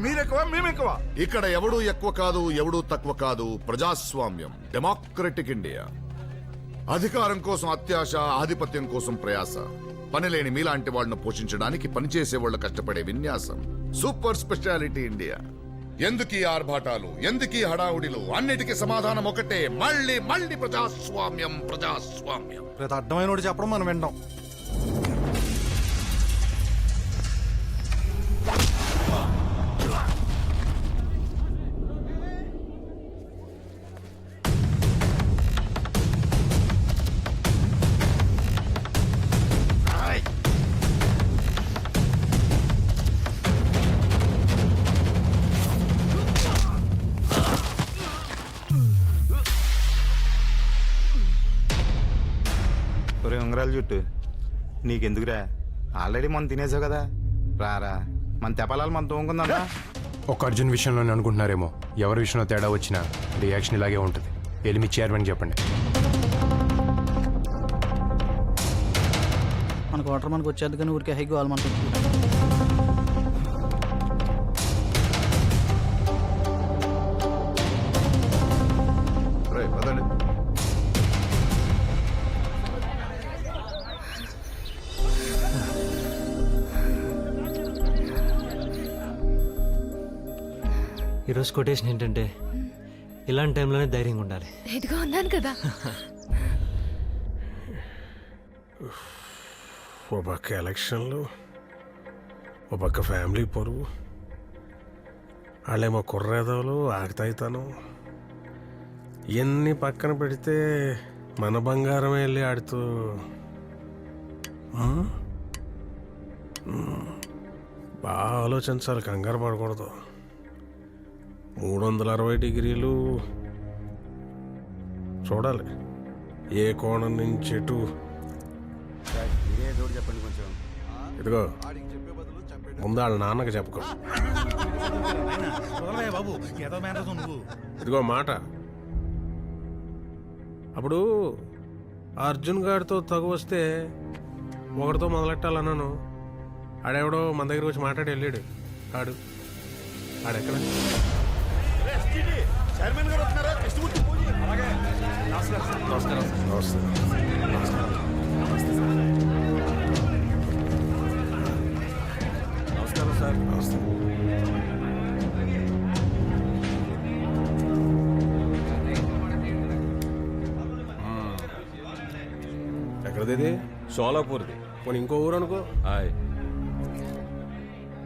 మీరెక్కువ మేమెక్కువ ఇక్కడ ఎవడు ఎక్కువ కాదు ఎవడు తక్కువ కాదు. ప్రజాస్వామ్యం, డెమోక్రటిక్ ఇండియా. అధికారం కోసం అత్యాశ, ఆధిపత్యం కోసం ప్రయాస. పనిలేని మీలాంటి వాళ్ళను పోషించడానికి పనిచేసే వాళ్ళు కష్టపడే విన్యాసం. Super speciality India. ఎందుకీ ఆర్భాటాలు, ఎందుకీ హడావుడిలు? అన్నిటికీ సమాధానం ఒకటే, మళ్ళీ మళ్ళీ ప్రజాస్వామ్యం ప్రజాస్వామ్యం. ప్రతి అర్థమైన చెప్పడం మనం వింటాం. ఉంగరాలు చుట్టూ నీకెందుకురా? ఆల్రెడీ మనం తినేసావు కదా, రారా మన తెపలాలు మనం తోముకుందా. ఒక అర్జున్ విషయంలోనే అనుకుంటున్నారేమో, ఎవరి విషయంలో తేడా వచ్చినా రియాక్షన్ ఇలాగే ఉంటుంది. వెళ్ళి మీ చైర్మన్ చెప్పండి. మనకు వాటర్ మనకు వచ్చేది కానీ ఊరికే హైకి వాళ్ళు మనకు. ఈరోజు కొటేషన్ ఏంటంటే, ఇలాంటి టైంలోనే ధైర్యంగా ఉండాలి. ఇదిగో ఉన్నాను కదా. ఓ పక్క ఎలక్షన్లు, ఓ పక్క ఫ్యామిలీ పరువు, వాళ్ళేమో కుర్రేదవులు ఆడతాయితాను. ఇవన్నీ పక్కన పెడితే మన బంగారం వెళ్ళి ఆడుతూ బాగా ఆలోచించాలి, కంగారు పడకూడదు. 360 డిగ్రీలు చూడాలి, ఏ కోణం నుంచి ఎటు. చెప్పండి కొంచెం. ఇదిగో ముందు వాళ్ళ నాన్నకి చెప్పుకో. ఇదిగో మాట, అప్పుడు అర్జున్ గారితో తగు వస్తే ఒకటితో మొదలెట్టాలన్నాను. ఆడెవడో మన దగ్గర వచ్చి మాట్లాడి వెళ్ళాడు. ఆడెక్కడ? చైర్మన్ గారు వస్తున్నారా? నమస్కారం. నమస్కారం సార్. నమస్తే. ఎక్కడది? సోలాపూర్ది. పోనీ ఇంకో ఊరు అనుకో. హాయ్.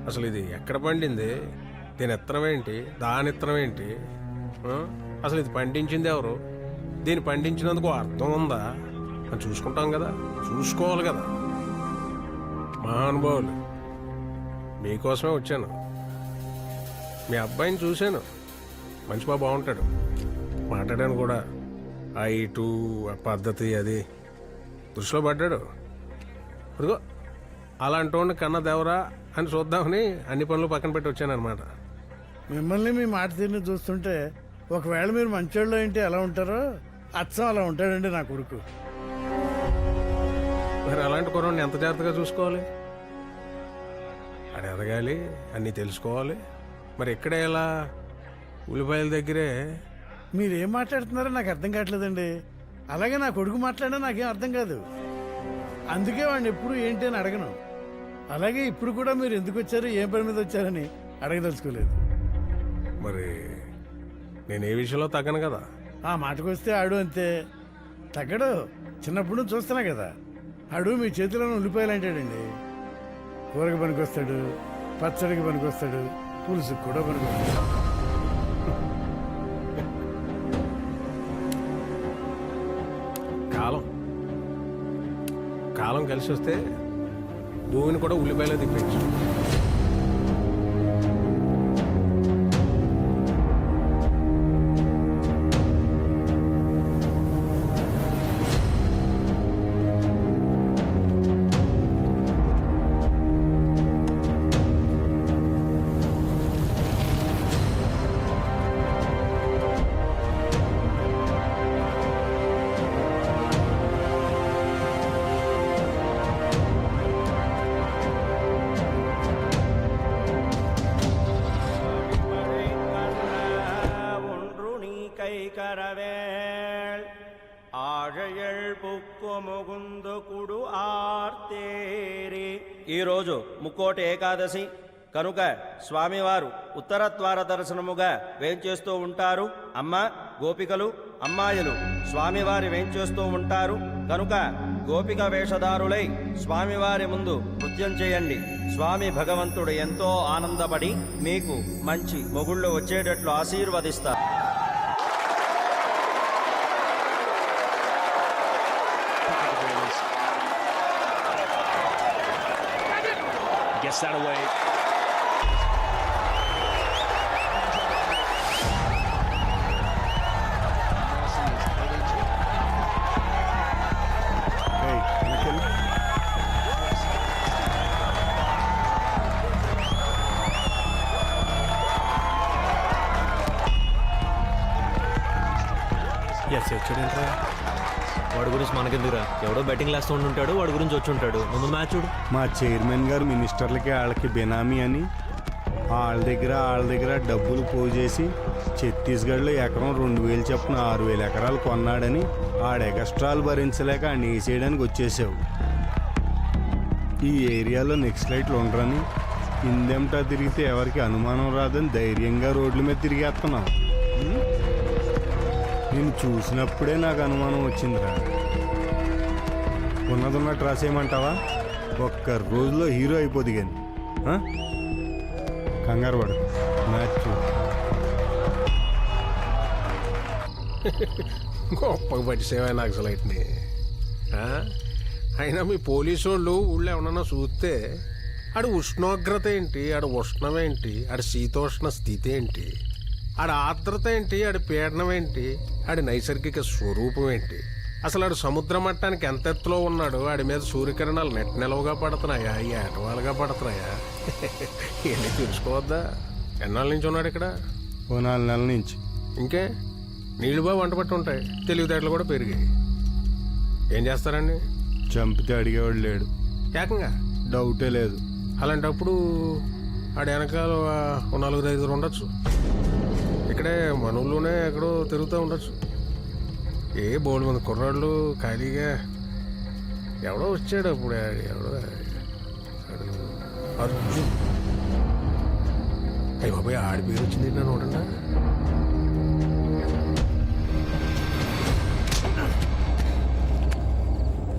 అసలు ఇది ఎక్కడ పండింది? దీని ఇత్తనం ఏంటి? దాని ఇత్తనం ఏంటి? అసలు ఇది పండించింది ఎవరు? దీన్ని పండించినందుకు అర్థం ఉందా అని చూసుకుంటాం కదా, చూసుకోవాలి కదా. మహానుభావులు, మీకోసమే వచ్చాను. మీ అబ్బాయిని చూశాను, మంచి బాబు, బాగుంటాడు, మాట్లాడాను కూడా. ఆ ఇటు ఆ పద్ధతి అది దృష్టిలో పడ్డాడు. అదిగో అలాంటి వాడిని కన్న దేవరా అని చూద్దామని అన్ని పనులు పక్కన పెట్టి వచ్చాను అనమాట. మిమ్మల్ని మీ మాట తీరుని చూస్తుంటే ఒకవేళ మీరు మంచోళ్ళు ఏంటి ఎలా ఉంటారో అచ్చం అలా ఉంటాడండి నా కొడుకు. మరి అలాంటి కుర్రాడిని ఎంత జాగ్రత్తగా చూసుకోవాలి? అది ఎదగాలి, అన్నీ తెలుసుకోవాలి. మరి ఇక్కడే ఎలా? ఉల్లిపాయల దగ్గరే. మీరేం మాట్లాడుతున్నారో నాకు అర్థం కావట్లేదండి. అలాగే నా కొడుకు మాట్లాడినా నాకేం అర్థం కాదు. అందుకే వాడిని ఎప్పుడు ఏంటి అని అడగను. అలాగే ఇప్పుడు కూడా మీరు ఎందుకు వచ్చారు, ఏం పని మీద వచ్చారని అడగదలుచుకోలేదు. మరి నేను ఏ విషయంలో తగ్గను కదా. ఆ మాటకు వస్తే ఆడు అంతే తగ్గడు. చిన్నప్పుడు నుంచి చూస్తున్నా కదా, ఆడు మీ చేతిలోనే ఉల్లిపాయలు అంటాడండి. కూరకి పనికొస్తాడు, పచ్చడికి పనికొస్తాడు, పులుసుకి కూడా పనికొస్తాడు. కాలం కలిసి వస్తే భూమిని కూడా ఉల్లిపాయలో తిప్పచ్చు. ఈరోజు ముక్కోటి ఏకాదశి కనుక స్వామివారు ఉత్తర ద్వార దర్శనముగా వేంచేస్తూ ఉంటారు. అమ్మ గోపికలు అమ్మాయిలు స్వామివారి వేంచేస్తూ ఉంటారు కనుక గోపిక వేషధారులై స్వామివారి ముందు నృత్యం చేయండి. స్వామి భగవంతుడు ఎంతో ఆనందపడి మీకు మంచి మొగుళ్ళు వచ్చేటట్లు ఆశీర్వదిస్తారు. Gets that away. వాడి గురించి మనకెందుకురా, ఎవడో బెట్టింగ్ వేస్తూ ఉంటాడు, వాడి గురించి వచ్చి ఉంటాడు. ముందు మ్యాచ్ చూడు. మా చైర్మన్ గారు మినిస్టర్లకి వాళ్ళకి బెనామీ అని వాళ్ళ దగ్గర డబ్బులు పోజేసి ఛత్తీస్గఢ్లో ఎకరం 2000 చొప్పున 6000 ఎకరాలు కొన్నాడని ఆడ ఎక్స్ట్రాలు భరించలేక ఆయన వేసేయడానికి వచ్చేసావు. ఈ ఏరియాలో నెక్స్ట్ లైట్లు ఉండరని ఇందెంటా తిరిగితే ఎవరికి అనుమానం రాదని ధైర్యంగా రోడ్ల మీద తిరిగేస్తున్నాం. నేను చూసినప్పుడే నాకు అనుమానం వచ్చిందిరా. ఉన్నదున్నట్టు రాసేయమంటావా? ఒక్క రోజులో హీరో అయిపోద్ది కానీ కంగారు పడు. మ్యాచ్ గొప్పగా పట్టిసేవా నాకు అసలు అయినా మీ పోలీసు వాళ్ళు ఊళ్ళో ఏమన్నా చూస్తే ఆడ ఉష్ణోగ్రత ఏంటి, ఆడ ఉష్ణం ఏంటి, ఆడ శీతోష్ణ స్థితి ఏంటి, ఆడ ఆర్ద్రత ఏంటి, ఆడ పీడనం ఏంటి, ఆడి నైసర్గిక స్వరూపం ఏంటి, అసలు ఆడు సముద్ర మట్టానికి ఎంత ఎత్తులో ఉన్నాడు, ఆడి మీద సూర్యకిరణాలు నిలవుగా పడుతున్నాయా, ఏటవాలుగా పడుతున్నాయా, ఇవన్నీ తెలుసుకోవద్దా? ఎన్నాళ్ళ నుంచి ఉన్నాడు ఇక్కడ? ఓ 4 నెలల నుంచి. ఇంకే నీళ్ళు బాగా వంట పట్టి ఉంటాయి, తెలివితేటలు కూడా పెరిగాయి. ఏం చేస్తారండి? చంపితే అడిగేవాడు లేడు. ఏకంగా డౌటే లేదు. అలాంటప్పుడు ఆడ వెనకాల 4-5 ఉండొచ్చు. ఇక్కడే మన ఊళ్ళోనే ఎక్కడో తిరుగుతూ ఉండొచ్చు. ఏ బోల్డ్ మంది కుర్రాళ్ళు ఖాళీగా. ఎవడో వచ్చాడు అప్పుడు, ఎవడో అర్జున్. అయ్యి బాబాయ్, ఆడి పేరు వచ్చింది నన్ను చూడండి.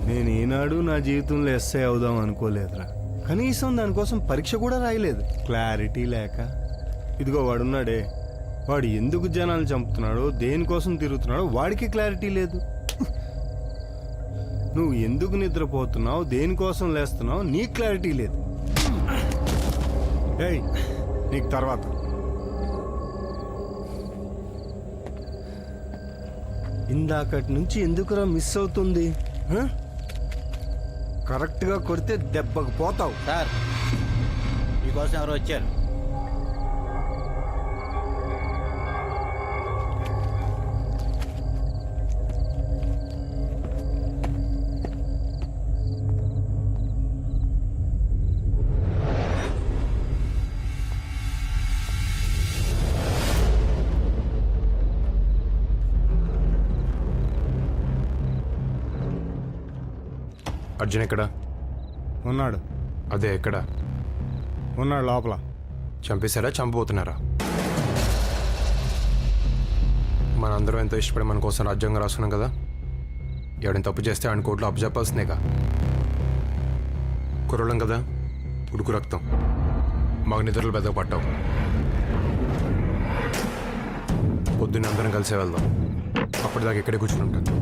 నేను ఈనాడు నా జీవితంలో ఎస్ఐ అవుదాం అనుకోలేదురా. కనీసం దానికోసం పరీక్ష కూడా రాయలేదు. క్లారిటీ లేక ఇదిగో వాడున్నాడే, వాడు ఎందుకు జనాలు చంపుతున్నాడో, దేనికోసం తిరుగుతున్నాడో వాడికి క్లారిటీ లేదు. నువ్వు ఎందుకు నిద్రపోతున్నావు, దేనికోసం లేస్తున్నావు, నీకు క్లారిటీ లేదు. ఏయ్, నీకు తర్వాత. ఇందాకటి నుంచి ఎందుకురా మిస్ అవుతుంది? కరెక్ట్గా కొడితే దెబ్బకు పోతావు. సార్, మీకోసం ఎవరు వచ్చారు? అర్జున్ ఎక్కడ ఉన్నాడు? అదే ఎక్కడ? ఉన్నాడు లోపల. చంపేశారా, చంపబోతున్నారా? మనందరం ఎంతో ఇష్టపడి మన కోసం రాజ్యాంగం రాసుకున్నాం కదా. ఎవడైనా తప్పు చేస్తే ఆయన కోర్టులో అప్పచెప్పాల్సిందేగా. కుర్రోళ్ళం కదా, ఉడుకు రక్తం, మాకు నిద్రలు పెద్దగా పట్టావు. పొద్దున్న అందరం కలిసే వెళ్దాం. అప్పటిదాకా ఇక్కడే కూర్చుని ఉంటాను.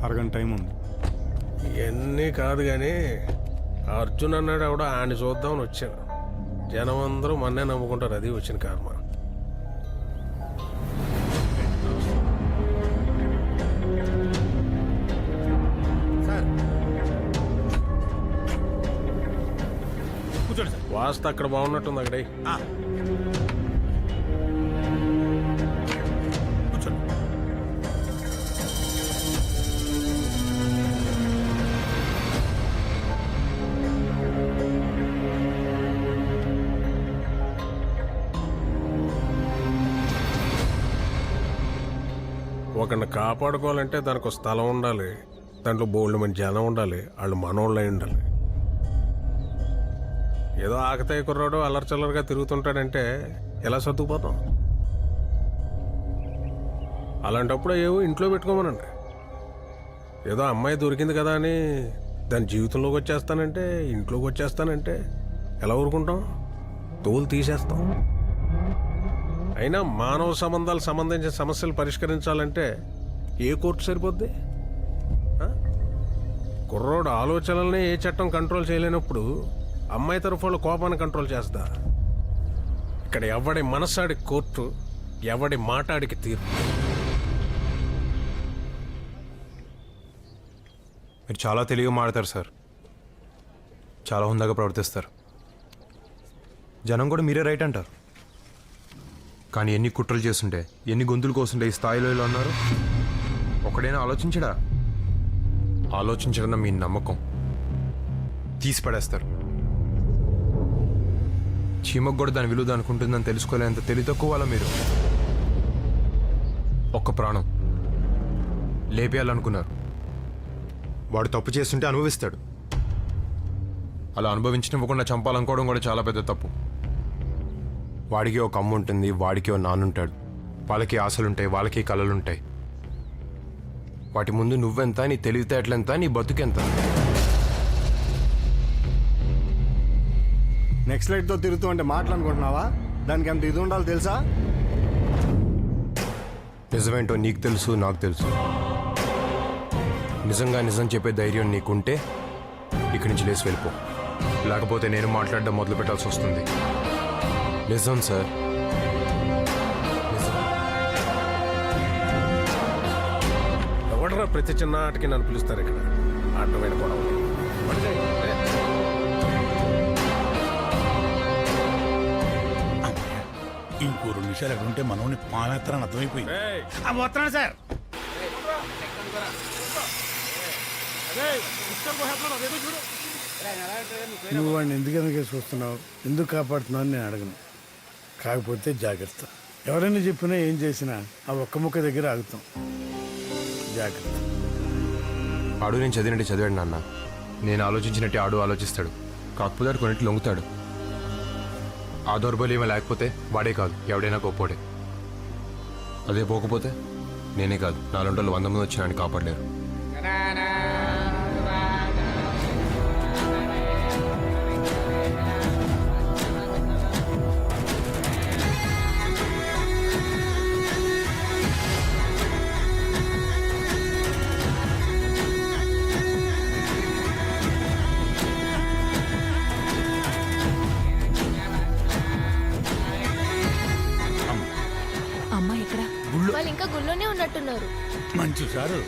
అరగంట టైం ఉంది. ఇవన్నీ కాదు కానీ అర్జున్ అన్నాడు ఆవిడ ఆయన చూద్దామని వచ్చాను. జనం అందరూ మన్నే నమ్ముకుంటారు, అది వచ్చిన కర్మ. కూర్చోండి సార్. వాస్తు అక్కడ బాగున్నట్టుంది. అక్కడే కూర్చోండి. ఒకరిని కాపాడుకోవాలంటే దానికి ఒక స్థలం ఉండాలి, దాంట్లో బోల్డ్ మంది జనం ఉండాలి, వాళ్ళు మనోళ్ళు అయి ఉండాలి. ఏదో ఆకతాయి కుర్రాడు అల్లరిచల్లరిగా తిరుగుతుంటాడంటే ఎలా సర్దుకుపోతాం? అలాంటప్పుడు ఏవో ఇంట్లో పెట్టుకోమనండి. ఏదో అమ్మాయి దొరికింది కదా అని దాని జీవితంలోకి వచ్చేస్తానంటే, ఇంట్లోకి వచ్చేస్తానంటే ఎలా ఊరుకుంటాం? తోలు తీసేస్తాం. అయినా మానవ సంబంధాలు సంబంధించిన సమస్యలు పరిష్కరించాలంటే ఏ కోర్టు సరిపోద్ది? కుర్రోడు ఆలోచనల్ని ఏ చట్టం కంట్రోల్ చేయలేనప్పుడు అమ్మాయి తరఫు వాళ్ళు కోపాన్ని కంట్రోల్ చేస్తా. ఇక్కడ ఎవడి మనసాడికి కోర్టు, ఎవడి మాటాడికి తీర్పు. మీరు చాలా తెలివిగా మాడతారు సార్, చాలా హుందాగా ప్రవర్తిస్తారు. జనం కూడా మీరే రైట్ అంటారు. కానీ ఎన్ని కుట్రలు చేస్తుంటే, ఎన్ని గొంతులు కోస్తుంటే ఈ స్థాయిలో ఇలా ఉన్నారు. ఒకడైనా ఆలోచించడా? ఆలోచించడం మీ నమ్మకం తీసి పడేస్తారు. చీమకు కూడా దాని విలువ అనుకుంటుందని తెలుసుకోలేంత తెలివి తక్కువ వాళ్ళ మీరు. ఒక్క ప్రాణం లేపేయాలనుకున్నారు. వాడు తప్పు చేస్తుంటే అనుభవిస్తాడు. అలా అనుభవించనివ్వకుండా చంపాలనుకోవడం కూడా చాలా పెద్ద తప్పు. వాడికి ఒక అమ్మ ఉంటుంది, వాడికి ఒక నాన్నుంటాడు. వాళ్ళకి ఆశలుంటాయి, వాళ్ళకి కళలుంటాయి. వాటి ముందు నువ్వెంత, నీ తెలివితేటలెంత, నీ బతుకెంత? నెక్స్ట్ లైట్తో తిరుగుతూ అంటే మాట్లాడుకుంటున్నావా? దానికి ఎంత ఇది ఉండాలో తెలుసా? నిజమేంటో నీకు తెలుసు, నాకు తెలుసు. నిజంగా నిజం చెప్పే ధైర్యం నీకుంటే ఇక్కడి నుంచి లేచి వెళ్ళిపో. లేకపోతే నేను మాట్లాడడం మొదలు పెట్టాల్సి వస్తుంది. నిజం సార్, నిజం. ఎవడరా ప్రతి చిన్న ఆటకి నన్ను పిలుస్తారు ఇక్కడ? ఆటమైన గొడవ. ఇంకో 2 నిమిషాలు ఎక్కడ ఉంటే మనోని మానేస్తారని అర్థమైపోయింది. వస్తున్నాను సార్. నువ్వు వాడిని ఎందుకనగా చూస్తున్నావు, ఎందుకు కాపాడుతున్నావు అని నేను అడగను. కాకపోతే జాగ్రత్త. ఎవరైనా చెప్పినా ఏం చేసినా ఆ ఒక్క ముక్క దగ్గర ఆగుతాం. జాగ్రత్త. ఆడు నేను చదివినట్టు చదివాడు నాన్న. నేను ఆలోచించినట్టు ఆడు ఆలోచిస్తాడు. కాకపోతే ఆడు కొన్నిటి లొంగుతాడు. ఆ దౌర్బల్యం లేకపోతే వాడే కాదు, ఎవడైనా గొప్పోడే. అదే పోకపోతే నేనే కాదు, 400 100 మంది వచ్చి నన్ను కాపాడలేరు. అమ్మాయి ఎక్కడ? వాళ్ళు ఇంకా గుళ్ళోనే ఉన్నట్టున్నారు. మంచి సారు.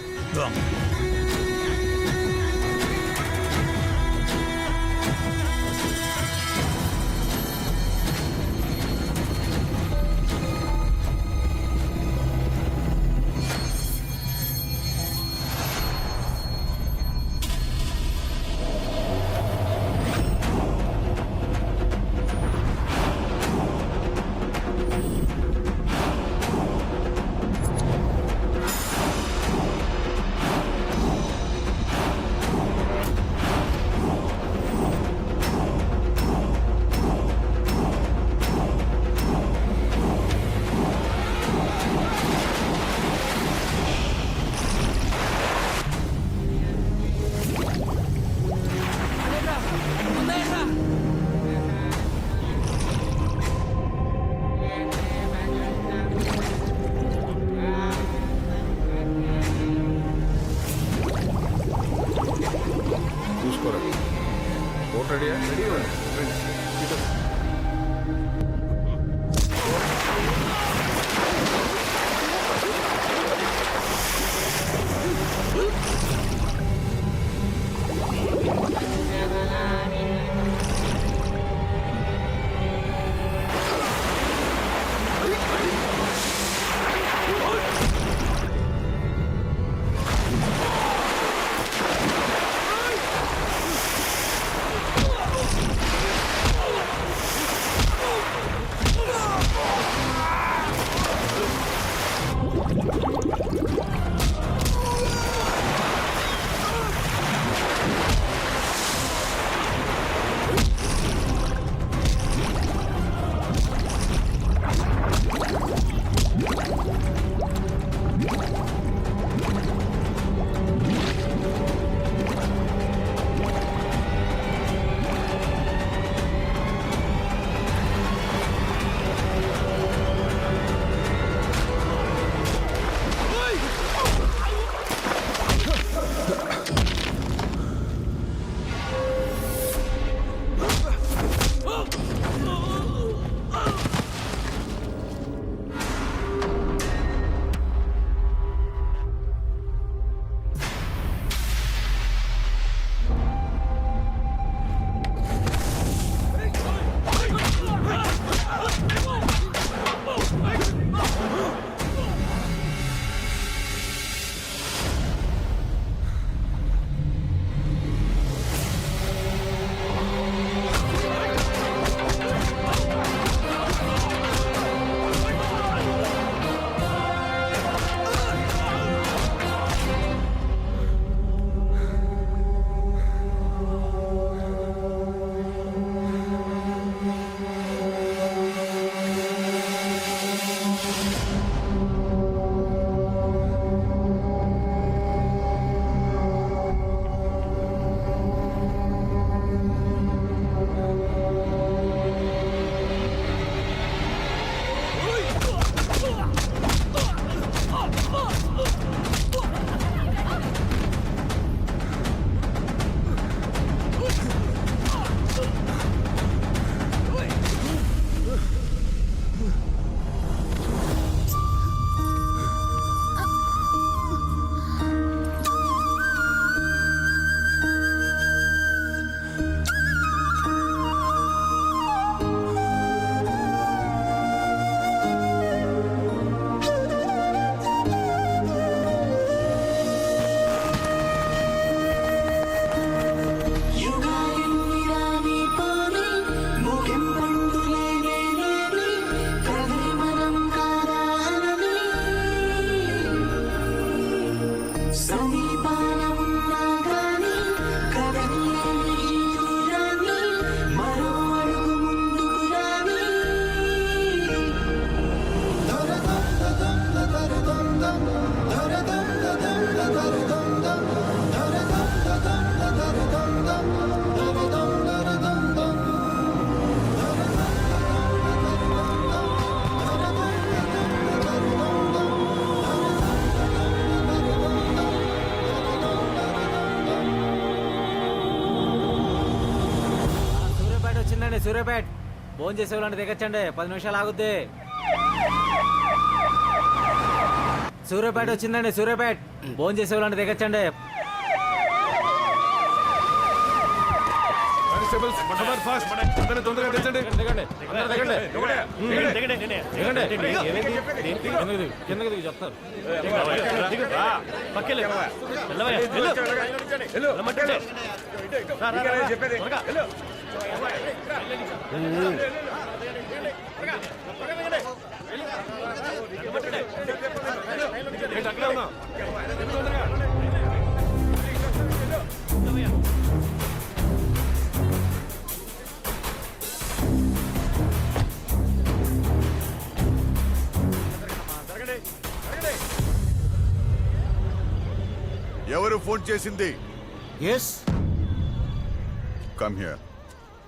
సూర్యాపేట ఫోన్ చేసే వాళ్ళని దిగచ్చండి, 10 నిమిషాలు ఆగుద్ది. సూర్యాపేట వచ్చిందండి, సూర్యాపేట ఫోన్ చేసే వాళ్ళని దిగచ్చండి. చెప్తారు ఎవరు ఫోన్ చేసింది? Yes, come here.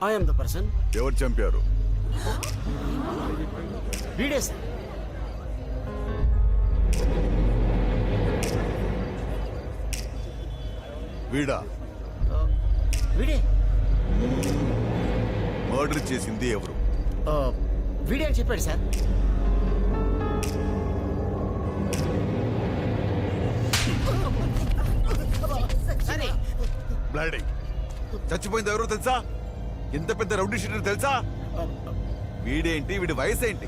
I am the person. ఎవరు చంపారు? వీడే సార్. వీడా? వీడే. మర్డర్ చేసింది ఎవరు? వీడే అని చెప్పాడు సార్. బ్లడీ. చచ్చిపోయింది ఎవరో తెలుసా? ఎంత పెద్ద రౌడీ షీటర్ తెలుసా? వీడేంటి, వీడి వయసు ఏంటి?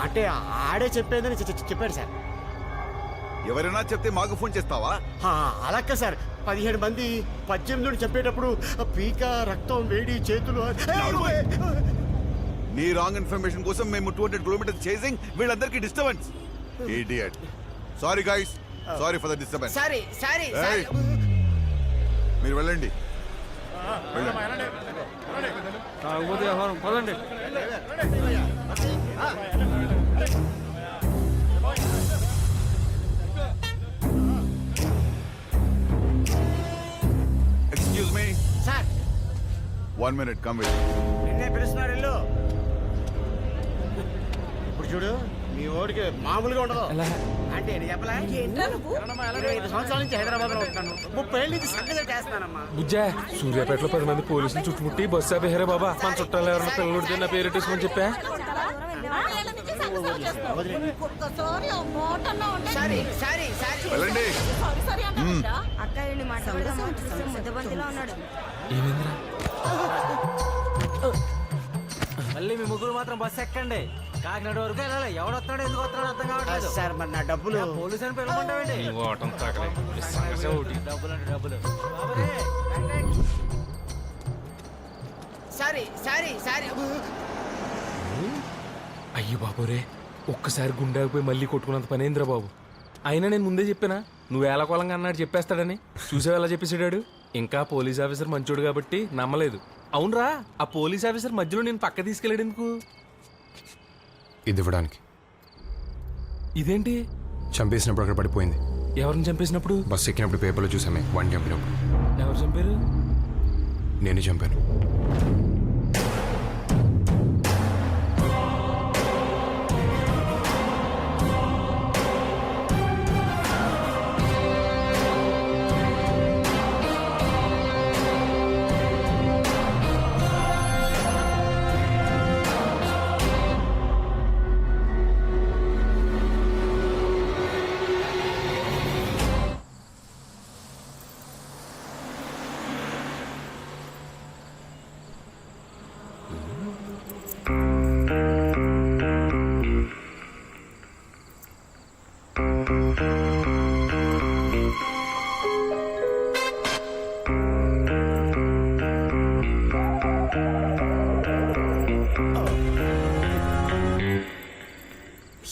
అంటే ఆడే చెప్పేదని చెప్పాడు సార్. ఎవరైనా చెప్తే మాకు ఫోన్ చేస్తావా? అలాగే సార్. 17 మంది 18 చెప్పేటప్పుడు పీక, రక్తం, వేడి, చేతులు. నీ రాంగ్ ఇన్ఫర్మేషన్ కోసం మేము 200 కిలోమీటర్స్ చేసింగ్, వీళ్ళందరికీ disturbance. Idiot. Sorry guys, sorry for the disturbance. Sorry. మీరు వెళ్ళండి. పదండి. Excuse me sir. 1 minute, come with me. నిన్నే పిలుస్తున్నాడు ఇల్లు. ఇప్పుడు చూడు, మీ ఓడికి మామూలుగా ఉండదు. అంటే చెప్పలే, 25 సంవత్సరాల నుంచి హైదరాబాద్ లో ఉంటాను. 30 ఏళ్ళ నుంచి సంగతి చేస్తున్నానమ్మా. బుజ్జా, సూర్యాపేటలో 10 మంది పోలీసులు చుట్టుముట్టి బస్సు ఆపేహారే బాబా. మన చుట్టాలు ఎవరైనా పిల్లలు నా పేరు పెట్టేసుకొని చెప్పా. వెళ్ళండి. ఏమైందిరా? మళ్ళీ మీ ముగ్గురు మాత్రం బస్సు ఎక్కండి. కాకినాడ వరకు వెళ్ళాలి. ఎవడు వస్తాడో ఎందుకు వస్తాడో అర్థం కావట్లేదు సార్. మరి నా డబ్బులు? పోలీసు అని పిలవమంటావండి? డబ్బులు అంటే డబ్బులు. సారీ. అయ్యో బాబోరే, ఒక్కసారి గుండాకపోయి మళ్ళీ కొట్టుకున్నంత పనేంద్రా బాబు. అయినా నేను ముందే చెప్పానా నువ్వు ఏలకోలంగా అన్నాడు చెప్పేస్తాడని. చూసావు ఎలా చెప్పేసాడు. ఇంకా పోలీస్ ఆఫీసర్ మంచోడు కాబట్టి నమ్మలేదు. అవునరా, ఆ పోలీస్ ఆఫీసర్ మధ్యలో నేను పక్క తీసుకెళ్ళాడు ఎందుకు? ఇది ఇవ్వడానికి. ఇదేంటి? చంపేసినప్పుడు అక్కడ పడిపోయింది. ఎవరిని చంపేసినప్పుడు? బస్సు ఎక్కినప్పుడు పేపర్లో చూసామే, వాడిని చంపినప్పుడు. ఎవరు చంపారు? నేను చంపాను.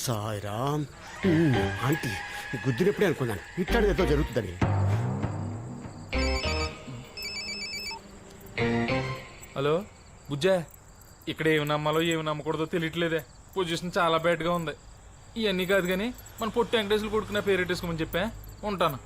సాయిరామ్. ఆంటీ గుద్దినప్పుడే అనుకున్నాను ఇట్లాంటి ఏదో జరుగుతుందని. హలో బుజ్జా, ఇక్కడ ఏమి నమ్మాలో ఏమి నమ్మకూడదో తెలియట్లేదే. పొజిషన్ చాలా బ్యాడ్గా ఉంది. ఇవన్నీ కాదు కానీ మన పొట్టి వెంకటేశ్వరులు కొడుకున్న పేరెట్టేసుకోమని చెప్పా. ఉంటాను.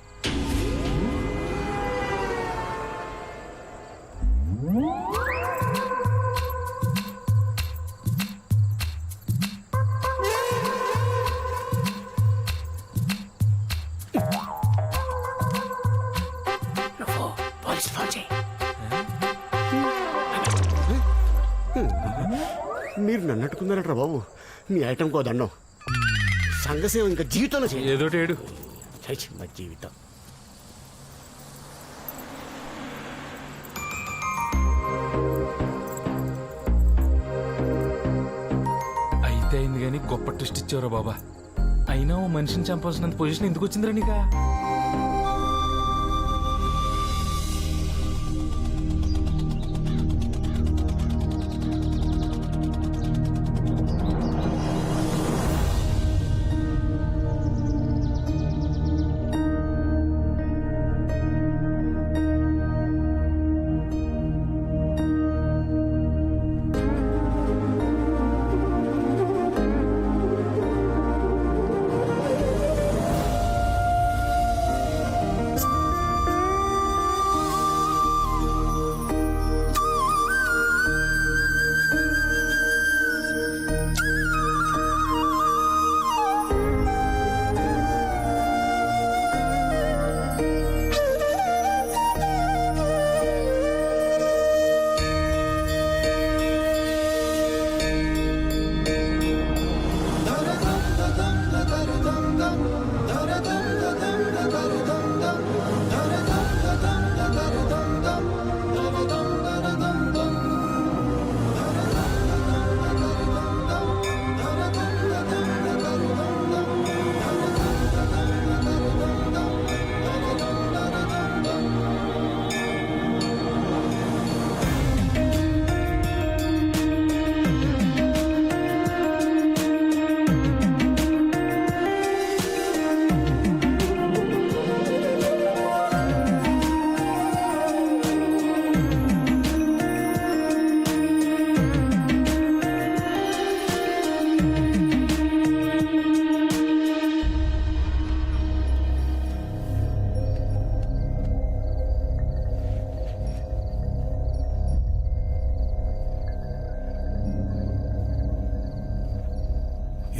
నన్ను అట్టుకున్నారట్రా బాబు. మీ ఐటమ్ కో దండం. సంఘసేవ ఇంకా జీవితంలో చేయ ఏదోటి ఏడు. మా జీవితం. అయితే అయింది కానీ గొప్ప ట్విస్ట్ ఇచ్చావురా బాబా. అయినా ఓ మనిషిని చంపాల్సినంత పొజిషన్ ఎందుకు వచ్చిందిరా నీకా?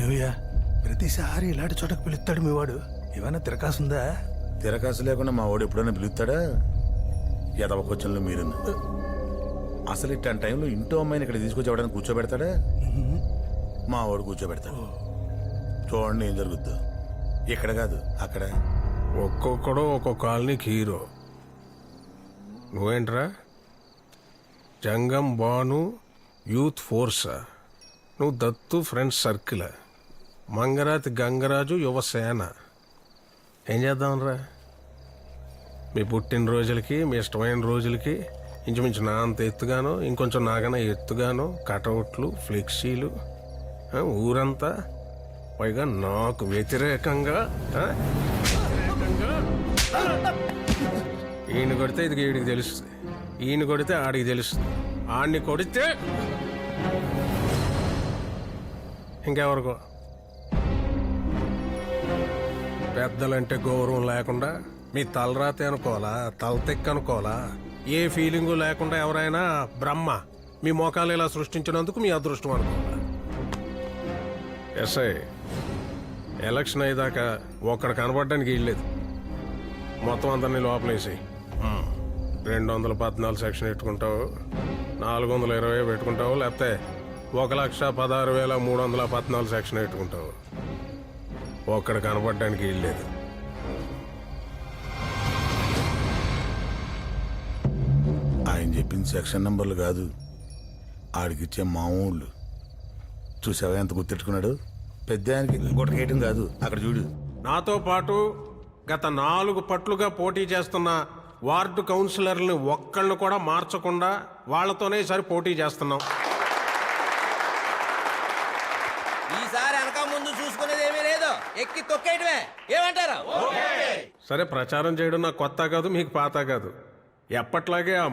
ఏవయ్యా, ప్రతిసారి ఇలాంటి చోటకు పిలుస్తాడు మీ వాడు. ఏమైనా తిరకాసుందా? తిరకాసు లేకుండా మా వాడు ఎప్పుడైనా పిలుస్తాడా? ఎదవ క్వశ్చన్లు మీరు. అసలు ఇట్లాంటి టైంలో ఇంటో అమ్మాయిని ఇక్కడ తీసుకొచ్చి ఎవడైనా కూర్చోబెడతాడా? మా వాడు కూర్చోబెడతాడు. చూడండి ఏం జరుగుద్దో. ఇక్కడ కాదు అక్కడ. ఒక్కొక్కడు ఒక్కొక్క కాలనీకి హీరో. నువ్వేంట్రా? జంగం బాను యూత్ ఫోర్సా? నువ్వు దత్తు ఫ్రెండ్స్ సర్కిల్. మంగరాతి గంగరాజు యువసేన. ఏం చేద్దామనరా? మీ పుట్టినరోజులకి, మీ ఇష్టమైన రోజులకి ఇంచుమించు నా అంత ఎత్తుగాను, ఇంకొంచెం నాకన్నా ఎత్తుగాను కటౌట్లు, ఫ్లెక్సీలు, ఊరంతా. పైగా నాకు వ్యతిరేకంగా. ఈయన కొడితే ఇది వీడికి తెలుస్తుంది, ఈయన కొడితే ఆడికి తెలుస్తుంది, ఆడిని కొడితే ఇంకెవరికో. పెద్దలంటే గౌరవం లేకుండా మీ తలరాతే అనుకోవాలా, తలతెక్క అనుకోవాలా? ఏ ఫీలింగు లేకుండా ఎవరైనా బ్రహ్మ మీ మోకాలు ఇలా సృష్టించినందుకు మీ అదృష్టం అనుకోవాలా? ఎస్ఐ, ఎలక్షన్ అయ్యేదాకా ఒక్కడ కనబడడానికి వీల్లేదు. మొత్తం అందరినీ లోపలేసి 214 సెక్షన్ పెట్టుకుంటావు, 420 పెట్టుకుంటావు, లేకపోతే 1,16,314 సెక్షన్ పెట్టుకుంటావు. ఒక్కడ కనపడడానికి వీల్లేదు. ఆయన చెప్పింది సెక్షన్ నంబర్లు కాదు, ఆడికిచ్చే మామూళ్ళు. చూసావా ఎంత గుర్తెట్టుకున్నాడు? పెద్ద ఆయనకి గుట్టకేయటం కాదు, అక్కడ చూడు. నాతో పాటు గత 4 పట్లుగా పోటీ చేస్తున్న వార్డు కౌన్సిలర్ని ఒక్కళ్ళను కూడా మార్చకుండా వాళ్లతోనే ఈసారి పోటీ చేస్తున్నాం. ఈసారి అనక ముందు చూసుకునేది ఏమీ లేదు, ఎక్కి తొక్కేయటమే. ఏమంటారు? సరే, ప్రచారం చేయడం నాకు కొత్త కాదు, మీకు పాత కాదు. ఎప్పట్లాగే ఆ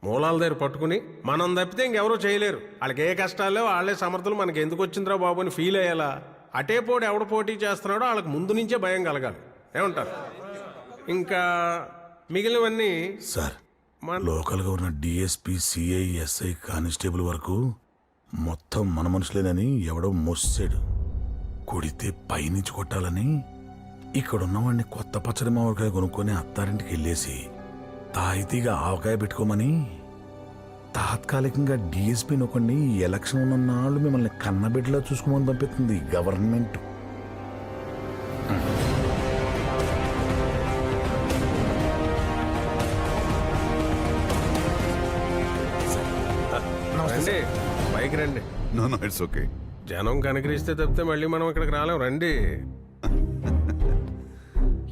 మూలాల దగ్గర పట్టుకుని మనం తప్పితే ఇంకెవరూ చేయలేరు. వాళ్ళకి ఏ కష్టాలు వాళ్ళే సమర్థులు, మనకి ఎందుకు వచ్చిందిరా బాబు అని ఫీల్ అయ్యేలా అటే పోటీ ఎవడు పోటీ చేస్తున్నాడో వాళ్ళకి ముందు నుంచే భయం కలగాలి. ఏమంటారు? ఇంకా మిగిలినవన్నీ సార్, లోకల్గా ఉన్న డిఎస్పీ, సిఐ, ఎస్ఐ, కానిస్టేబుల్ వరకు మొత్తం మన మనుషులేనని ఎవడో మోసాడు. కొడితే పైనుంచి కొట్టాలని ఇక్కడున్నవాడిని కొత్త పచ్చడి మామిడికాయ కొనుక్కొని అత్తారింటికి వెళ్ళేసి తాయితీగా ఆవకాయ పెట్టుకోమని తాత్కాలికంగా డిఎస్పీని ఒకడిని ఎలక్షన్ ఉన్న నాళ్ళు మిమ్మల్ని కన్నబిడ్డలా చూసుకోమని పంపిస్తుంది గవర్నమెంట్. రండి బైక్ రండి. No no it's okay. జనం కనికరిస్తే తప్పితే మళ్ళీ మనం ఇక్కడికి రాలేం. రండి.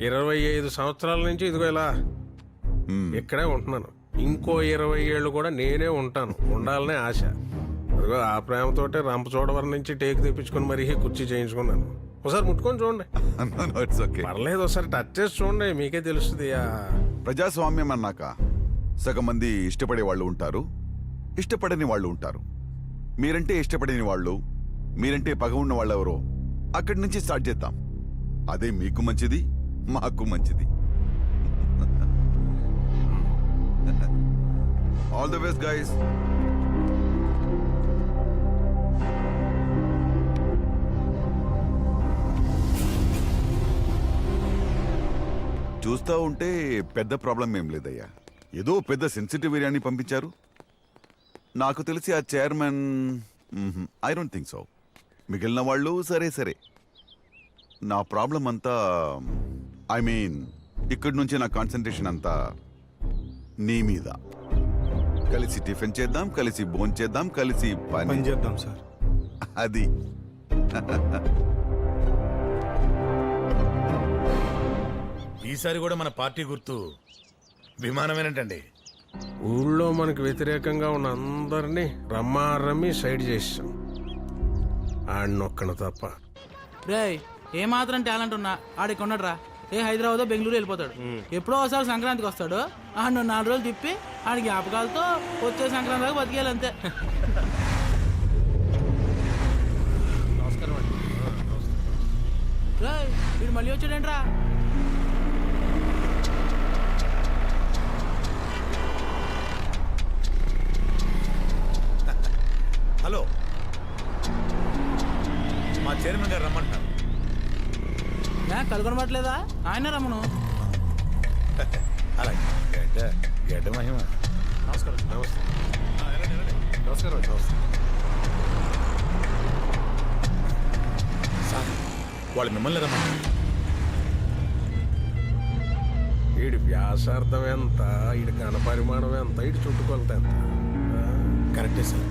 25 సంవత్సరాల నుంచి ఇదిగో ఇలా ఇక్కడే ఉంటున్నాను. ఇంకో 20 ఏళ్ళు కూడా నేనే ఉంటాను, ఉండాలనే ఆశ. అదిగో ఆ ప్రేమతోటే రంపచోడవరం నుంచి టేకు తెప్పించుకొని మరీ కుర్చీ చేయించుకున్నాను. ఒకసారి ముట్టుకొని చూడండి. పర్లేదు, ఒకసారి టచ్ చేసి చూడండి, మీకే తెలుస్తుంది. ప్రజాస్వామ్యం అన్నాక సగం మంది ఇష్టపడే వాళ్ళు ఉంటారు, ఇష్టపడని వాళ్ళు ఉంటారు. మీరంటే ఇష్టపడని వాళ్ళు, మీరంటే పగ ఉన్న వాళ్ళు ఎవరో అక్కడి నుంచి స్టార్ట్ చేద్దాం. అదే మీకు మంచిది, మాకు మంచిది. All the best guys. చూస్తా ఉంటే పెద్ద ప్రాబ్లం ఏం లేదయ్యా. ఏదో పెద్ద సెన్సిటివ్ ఏరియాని పంపించారు. నాకు తెలిసి ఆ chairman I don't think so. మిగిలిన వాళ్ళు సరే సరే. నా ప్రాబ్లం అంతా ఐ మీన్ ఇక్కడి నుంచి నా కాన్సన్ట్రేషన్ అంతా నీ మీద. కలిసి టిఫిన్ చేద్దాం, కలిసి భోజనం చేద్దాం, కలిసి పని చేద్దాం సార్. అది ఈసారి కూడా మన పార్టీ గుర్తు విమానమేనంటండి. ఊళ్ళో మనకు వ్యతిరేకంగా ఉన్న అందరినీ రమ్మి సైడ్ చేసాం. ఆడినొక్కను తప్ప. రే ఏమాత్రం టాలెంట్ ఉన్నా ఆడికి ఉన్నాడురా. ఏ హైదరాబాద్ బెంగళూరు వెళ్ళిపోతాడు. ఎప్పుడో ఒకసారి సంక్రాంతికి వస్తాడు. ఆడు 4 రోజులు తిప్పి ఆడి జ్ఞాపకాలతో వచ్చే సంక్రాంతి దాకా బతికేయాలి అంతే. నమస్కారం అండి. రే వీడు మళ్ళీ వచ్చాడేంట్రా? హలో, మా చైర్మన్ గారు రమ్మంటారు. కనుగొనబట్లేదా? ఆయన రమ్మను. అలాగే గడ్డ మహిమ. నమస్కారం. నమస్తే. నమస్కారం. సార్, వాళ్ళు మిమ్మల్ని రమ్మంటారు. వీడి వ్యాసార్థం ఎంత, వీడి ఘనపరిమాణం ఎంత, వీడి చుట్టుకొలత ఎంత? కరెక్టే సార్.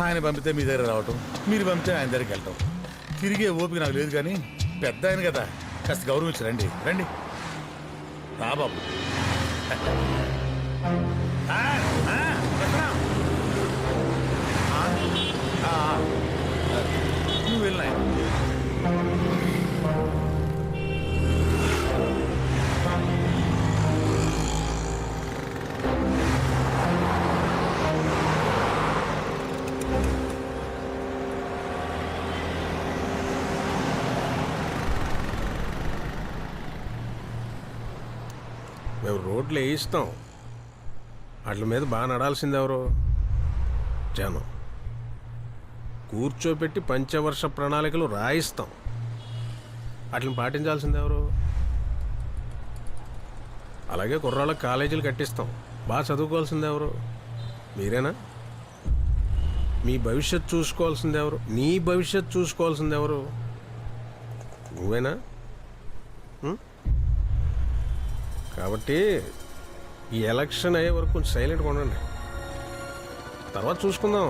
ఆయన పంపితే మీ దగ్గర రావటం, మీరు పంపితే ఆయన దగ్గరికి వెళ్ళటం, తిరిగే ఓపిక నాకు లేదు. కానీ పెద్ద ఆయన కదా, కాస్త గౌరవించి రండి. రండి రా బాబు. నువ్వు వెళ్ళినా మేము రోడ్లు వేయిస్తాం, వాటి మీద బాగా నడాల్సింది ఎవరు? జనం. కూర్చోబెట్టి పంచవర్ష ప్రణాళికలు రాయిస్తాం, వాటిని పాటించాల్సింది ఎవరు? అలాగే కుర్రాళ్ళకి కాలేజీలు కట్టిస్తాం, బాగా చదువుకోవాల్సింది ఎవరు? మీరేనా? మీ భవిష్యత్ చూసుకోవాల్సింది ఎవరు? నీ భవిష్యత్ చూసుకోవాల్సింది ఎవరు? నువ్వేనా? కాబట్టి ఈ ఎలక్షన్ అయ్యే వరకు కొంచెం సైలెంట్గా ఉండండి. తర్వాత చూసుకుందాం.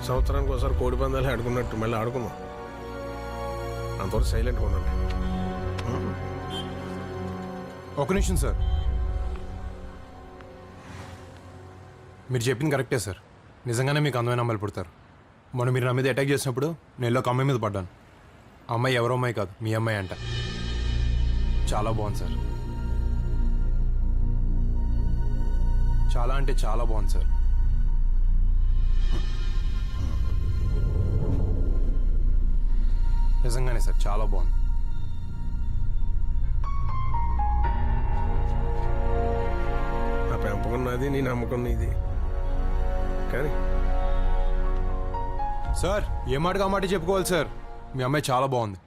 సంవత్సరానికి ఒకసారి కోడి పందాలు ఆడుకున్నట్టు మళ్ళీ ఆడుకుందాం. అంతవరకు సైలెంట్గా ఉండండి. ఒక నిమిషం సార్. మీరు చెప్పింది కరెక్టే సార్. నిజంగానే మీకు అందమైన అమ్మాయిలు పుడతారు. మొన్న మీరు నా మీద అటాక్ చేసినప్పుడు నేను ఒక అమ్మాయి మీద పడ్డాను. ఆ అమ్మాయి ఎవరో అమ్మాయి కాదు, మీ అమ్మాయి అంట. చాలా బాగుంది సార్. చాలా అంటే చాలా బాగుంది సార్. నిజంగానే సార్, చాలా బాగుంది. నా పెంపకం నాది, నీ నమ్మకం నీది. కానీ సార్ ఏ మాటగా మాట చెప్పుకోవాలి సార్. మీ అమ్మాయి చాలా బాగుంది.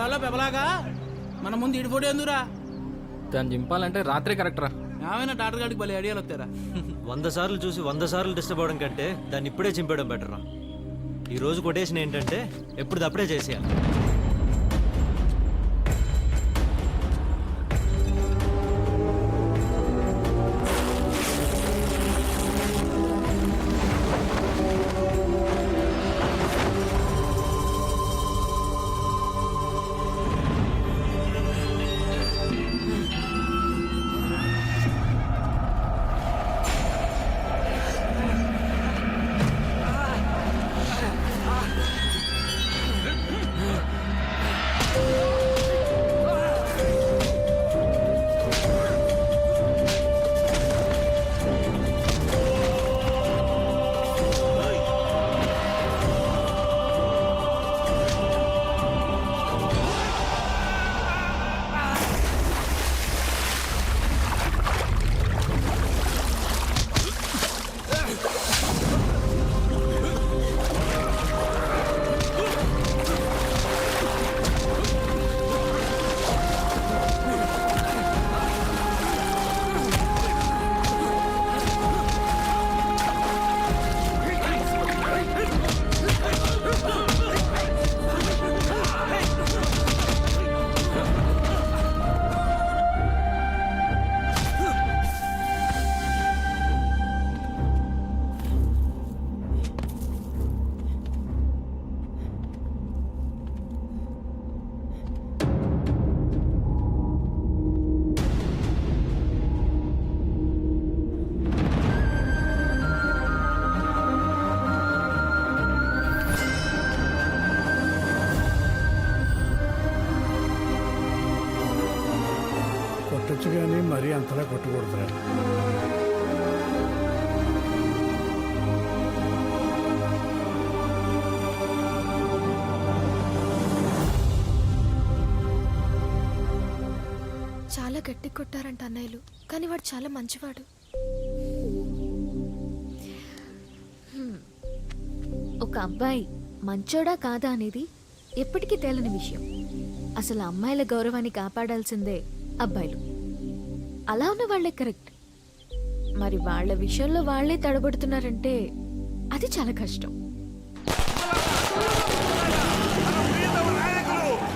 సినిమాలో పెబలాగా మన ముందు ఇడి ఫోటో ఎందురా? దాన్ని చింపాలంటే రాత్రే కరెక్ట్ రా. ఏమైనా డాక్టర్ గారికి భలే ఐడియాలు వస్తారా? 100 సార్లు చూసి 100 సార్లు డిస్టర్బ్ అవడం కంటే దాన్ని ఇప్పుడే చింపేయడం బెటర్ రా. ఈ రోజు కొటేషన్ ఏంటంటే ఎప్పుడు అప్పుడే చేసేయాలి. కొట్టచ్చు కానీ మరీ అంతలా కొట్టకూడదురా. చాలా గట్టి కొట్టారంట అన్నయ్యలు, కానీ వాడు చాలా మంచివాడు. ఒక అబ్బాయి మంచోడా కాదా అనేది ఎప్పటికీ తేలని విషయం. అసలు అమ్మాయిల గౌరవాన్ని కాపాడాల్సిందే అబ్బాయిలు. అలా ఉన్న వాళ్లే కరెక్ట్. మరి వాళ్ళ విషయంలో వాళ్లే తడబడుతున్నారంటే అది చాలా కష్టం.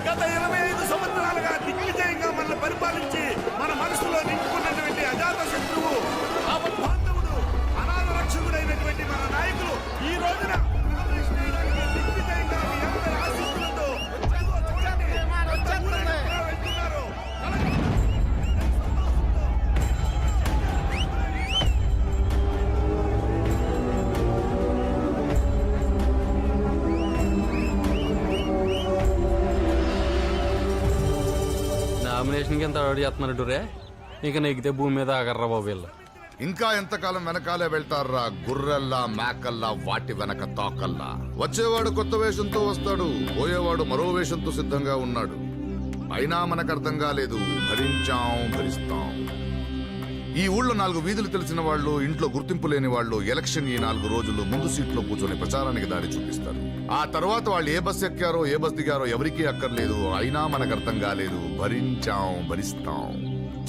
గత 25 సంవత్సరాలుగా దిగ్విజయంగా మనల్ని పరిపాలించి మన మనసులో నింపుకున్నటువంటి అజాత శత్రువు, ఆపద్బాంధవుడు, అనాథ రక్షకుడైనటువంటి మన నాయకులు ఈ రోజున దిగ్విజయంగా మీ అందరి ఆశీస్సులతో వెళ్తున్నారు. నామినేషన్కి ఎంత అవార్డు చేస్తున్నారు రే. ఇక నెగితే భూమి మీద ఆగర్రా బాబు వీళ్ళు. ఇంకా ఎంతకాలం వెనకాలే వెళ్తారా గుర్రెల్లా, మేకల్లా, వాటి వెనక తాకల్లా. వచ్చేవాడు కొత్త వేషంతో వస్తాడు, పోయేవాడు మరో వేషంతో సిద్ధంగా ఉన్నాడు. అయినా మనకు అర్థం కాలేదు, భరిస్తాం. ఈ ఊళ్ళో 4 వీధులు తెలిసిన వాళ్ళు, ఇంట్లో గుర్తింపు లేని వాళ్ళు ఎలక్షన్ ఈ 4 రోజులు ముందు సీట్లో కూర్చొని ప్రచారానికి దారి చూపిస్తారు. ఆ తర్వాత వాళ్ళు ఏ బస్ ఎక్కారో ఏ బస్ దిగారో ఎవరికీ అక్కర్లేదు. అయినా మనకు అర్థం కాలేదు, భరిస్తాం.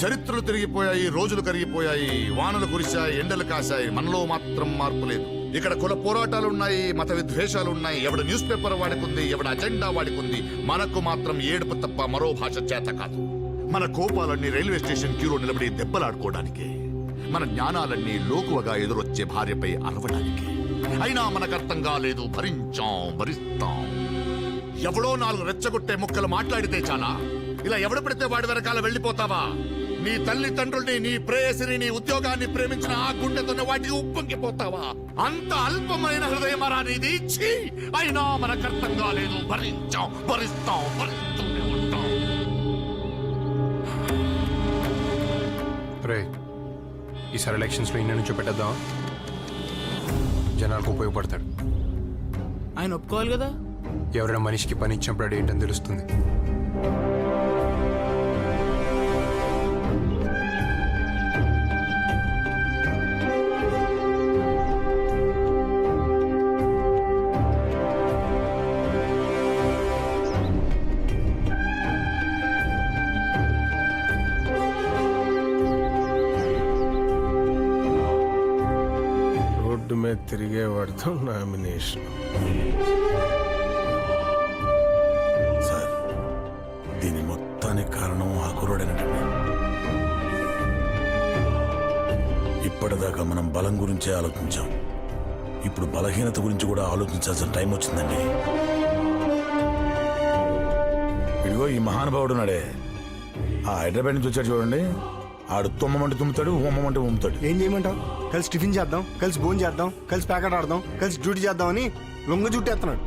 చరిత్రలు తిరిగిపోయాయి, రోజులు కరిగిపోయాయి, వానలు కురిశాయి, ఎండలు కాశాయి, మనలో మాత్రం మార్పు లేదు. ఇక్కడ కుల పోరాటాలున్నాయి, మత విద్వేషాలున్నాయి, ఎవడు న్యూస్ పేపర్ వాడుకుంది, ఎవడు అజెండా వాడుకుంది. మనకు మాత్రం ఏడుపు తప్ప మరో భాష చేత కాదు. మన కోపాలన్నీ రైల్వే స్టేషన్ క్యూలో నిలబడి దెబ్బలాడుకోవడానికి, మన జ్ఞానాలన్నీ లోకువగా ఎదురొచ్చే భార్యపై అరవడానికి. అయినా మనకు అర్థం కాలేదు, భరిస్తాం. ఎవడో 4 రెచ్చగొట్టే ముక్కలు మాట్లాడితే చాలా, ఇలా ఎవడు పడితే వాడి వెనకాల వెళ్ళిపోతావా? నీ తల్లిదండ్రుల్ని, నీ ప్రేయసిని, నీ ఉద్యోగాన్ని ప్రేమించిన ఆ గుండెతోనే వాటికి ఉప్పొంగిపోతావా? అంత అల్పమైన హృదయమరా నీది? ఛీ! అయినా మనకు అర్థం కాలేదు, భరిస్తాం. రే, ఈసారి ఎలక్షన్స్లో ఇన్న నుంచో పెట్టేద్దాం, జనాలకు ఉపయోగపడతాడు. ఆయన ఒప్పుకోవాలి కదా. ఎవరైనా మనిషికి పని ఇచ్చినప్పుడు ఏంటని తెలుస్తుంది. తిరిగేవాడితో నామినేషన్. సార్ దీని మొత్తానికి కారణం ఆ కుర్రోడేనండి. ఇప్పటిదాకా మనం బలం గురించే ఆలోచించాం, ఇప్పుడు బలహీనత గురించి కూడా ఆలోచించాల్సిన టైం వచ్చిందండి. ఇదిగో ఈ మహానుభావుడు నాడే ఆ హైదరాబాద్ నుంచి వచ్చాడు చూడండి, ఆడు తుమ్మమంటే తుమ్ముతాడు, ఉమ్మమంటే ఉమ్ముతాడు. ఏం చేయమంటావు? కలిసి టిఫిన్ చేద్దాం, కలిసి భోజనం చేద్దాం, కలిసి ప్యాకెట్ ఆడదాం, కలిసి డ్యూటీ చేద్దామని లొంగ చుట్టేస్తున్నాడు.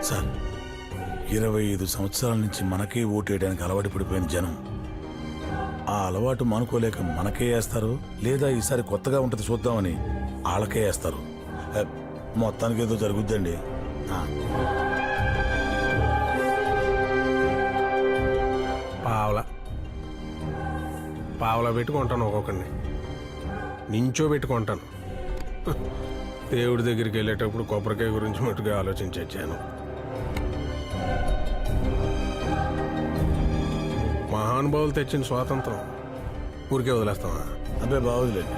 సార్ 25 సంవత్సరాల నుంచి మనకే ఓటేయడానికి అలవాటు పడిపోయిన జనం ఆ అలవాటు మానుకోలేక మనకే వేస్తారు, లేదా ఈసారి కొత్తగా ఉంటుంది చూద్దామని వాళ్ళకే వేస్తారు. మొత్తానికి ఏదో జరుగుద్దండి. పావలా పెట్టుకుంటాను, ఒక్కొక్కడిని నించో పెట్టుకుంటాను. దేవుడి దగ్గరికి వెళ్ళేటప్పుడు కొబ్బరికాయ గురించి మట్టుగా ఆలోచించి వచ్చాను. మహానుభావులు తెచ్చిన స్వాతంత్రం ఊరికే వదిలేస్తామా? అబ్బే బాగుందిలేండి.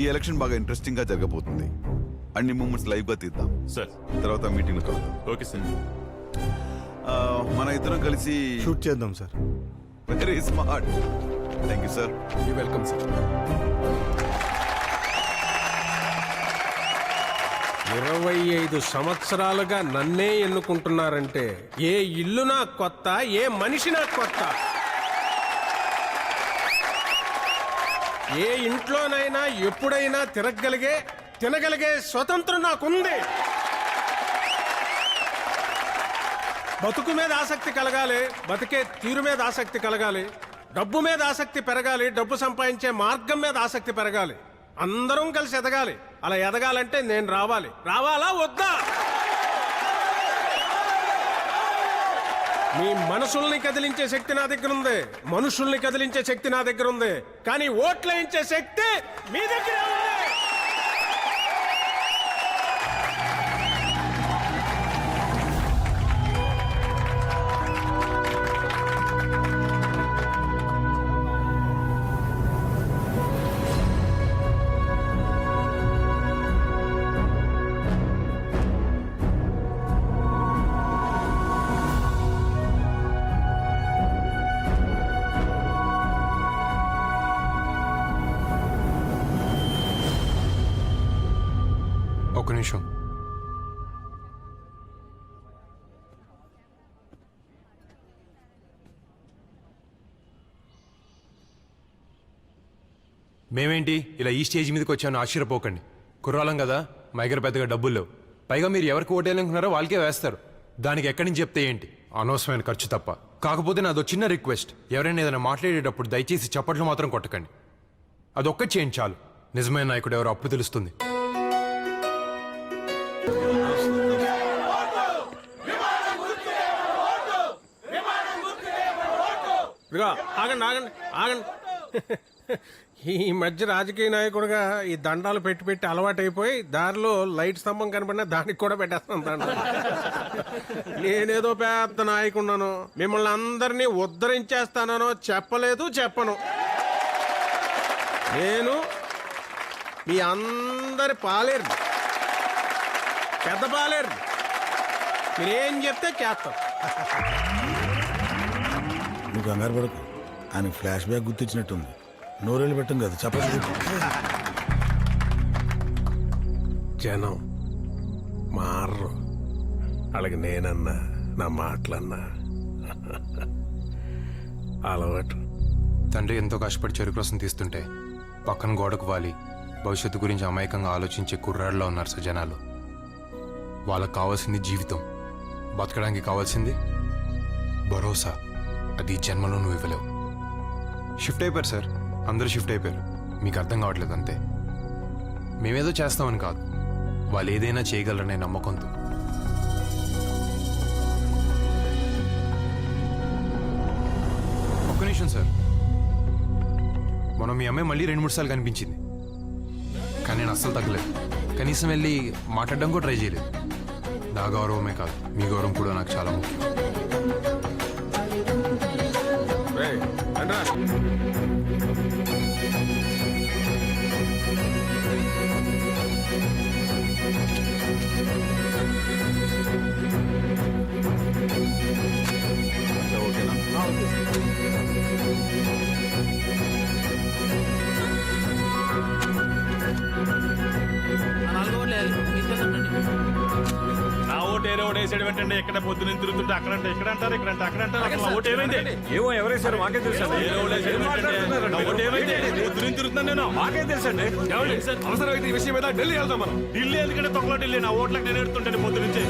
ఈ ఎలక్షన్ బాగా ఇంట్రెస్టింగ్ గా జరగబోతుంది. అన్ని మూమెంట్స్ లైవ్ గా తీద్దాం సార్. తర్వాత మీటింగ్ లో ఓకే సార్. మన ఇద్దరం కలిసి షూట్ చేద్దాం sir. Very smart. Thank you sir. You welcome sir. 25 సంవత్సరాలుగా నన్నే ఎన్నుకుంటున్నారంటే ఏ ఇల్లు నాకు కొత్త, ఏ మనిషి నాకు కొత్త. ఏ ఇంట్లోనైనా ఎప్పుడైనా తినగలిగే స్వతంత్రం నాకుంది. బతుకు మీద ఆసక్తి కలగాలి, బతికే తీరు మీద ఆసక్తి కలగాలి, డబ్బు మీద ఆసక్తి పెరగాలి, డబ్బు సంపాదించే మార్గం మీద ఆసక్తి పెరగాలి. అందరం కలిసి ఎదగాలి. అలా ఎదగాలంటే నేను రావాలా వద్దా? మీ మనసుల్ని కదిలించే శక్తి నా దగ్గర ఉంది, మనుషుల్ని కదిలించే శక్తి నా దగ్గర ఉంది, కానీ ఓట్లేయించే శక్తి మీ దగ్గర ఉంది. ఒక్క నిమిషం. మేమేంటి ఇలా ఈ స్టేజ్ మీదకి వచ్చాను ఆశ్చర్యపోకండి. కుర్రాలం కదా, మా దగ్గర పెద్దగా డబ్బులు లేవు. పైగా మీరు ఎవరికి ఓటేయాలనుకున్నారో వాళ్ళకే వేస్తారు. దానికి ఎక్కడి నుంచి చెప్తే ఏంటి, అనవసరమైన ఖర్చు తప్ప. కాకపోతే నాదో చిన్న రిక్వెస్ట్, ఎవరైనా ఏదైనా మాట్లాడేటప్పుడు దయచేసి చప్పట్లు మాత్రం కొట్టకండి. అదొక్కటి చేయండి చాలు. నిజమైన నాయకుడు ఎవరో అప్పుడు తెలుస్తుంది. ఆగండి. ఈ మధ్య రాజకీయ నాయకుడుగా ఈ దండాలు పెట్టి అలవాటైపోయి దారిలో లైట్ స్తంభం కనబడినా దానికి కూడా పెట్టేస్తాను దండ. నేనేదో పెద్ద నాయకున్నాను, మిమ్మల్ని అందరినీ ఉద్ధరించేస్తానో చెప్పను. నేను మీ అందరి పాలేరు, పెద్ద పాలేరు. మీరేం చెప్తే చేస్తాం. నువ్వు కంగారు పడకు, ఆయన ఫ్లాష్ బ్యాక్ గుర్తించినట్టుంది. నోరేళ్ళు పెట్టం కదా, చెప్పండి. జనం మారరు, అలాగే నేనన్నా నా మాటలన్నా అలవాటు. తండ్రి ఎంతో కష్టపడి చెరుకు రసం తీస్తుంటే పక్కన గోడకు వాలి భవిష్యత్తు గురించి అమాయకంగా ఆలోచించే కుర్రాళ్ళలో ఉన్నారు సార్ జనాలు. వాళ్ళకు కావాల్సింది జీవితం, బతకడానికి కావాల్సింది భరోసా. అది జన్మలో నువ్వు ఇవ్వలేవు. షిఫ్ట్ అయిపోయారు సార్, అందరూ షిఫ్ట్ అయిపోయారు. మీకు అర్థం కావట్లేదు అంతే. మేమేదో చేస్తామని కాదు, వాళ్ళు ఏదైనా చేయగలరనే నమ్మకంతో. ఒక్క నిమిషం సార్. మనం మీ అమ్మాయి మళ్ళీ 2-3 సార్లు కనిపించింది, కానీ నేను అస్సలు తగ్గలేదు. కనీసం వెళ్ళి మాట్లాడడం కూడా ట్రై చేయలేదు. నా గౌరవమే కాదు, మీ గౌరవం కూడా నాకు చాలా ముఖ్యం. రేయ్, రండ్రా. నా ఓటు ఏదో ఓటు వేసాడు ఏంటంటే ఇక్కడ పొద్దున తిరుగుతుంటే అక్కడంటే ఇక్కడ అంటారు ఇక్కడంటే అక్కడ అంటారు అసలు నా ఓటు ఏమైంది? ఏమో ఎవరేసారు మాకే తెలుసు. ఏదో ఓటు వేసాడు ఏంటంటే? నా ఓటు ఏమైంది? పొద్దున తిరుగుతున్నాను నేను. మాకే తెలుసండి. అవసరమైతే ఈ విషయం మీద ఢిల్లీ వెళ్తాం మనం. ఢిల్లీ ఎందుకంటే తొక్కలో ఢిల్లీ నా ఓట్లకు నేను ఎడుతుంటాను పొద్దు నుంచి.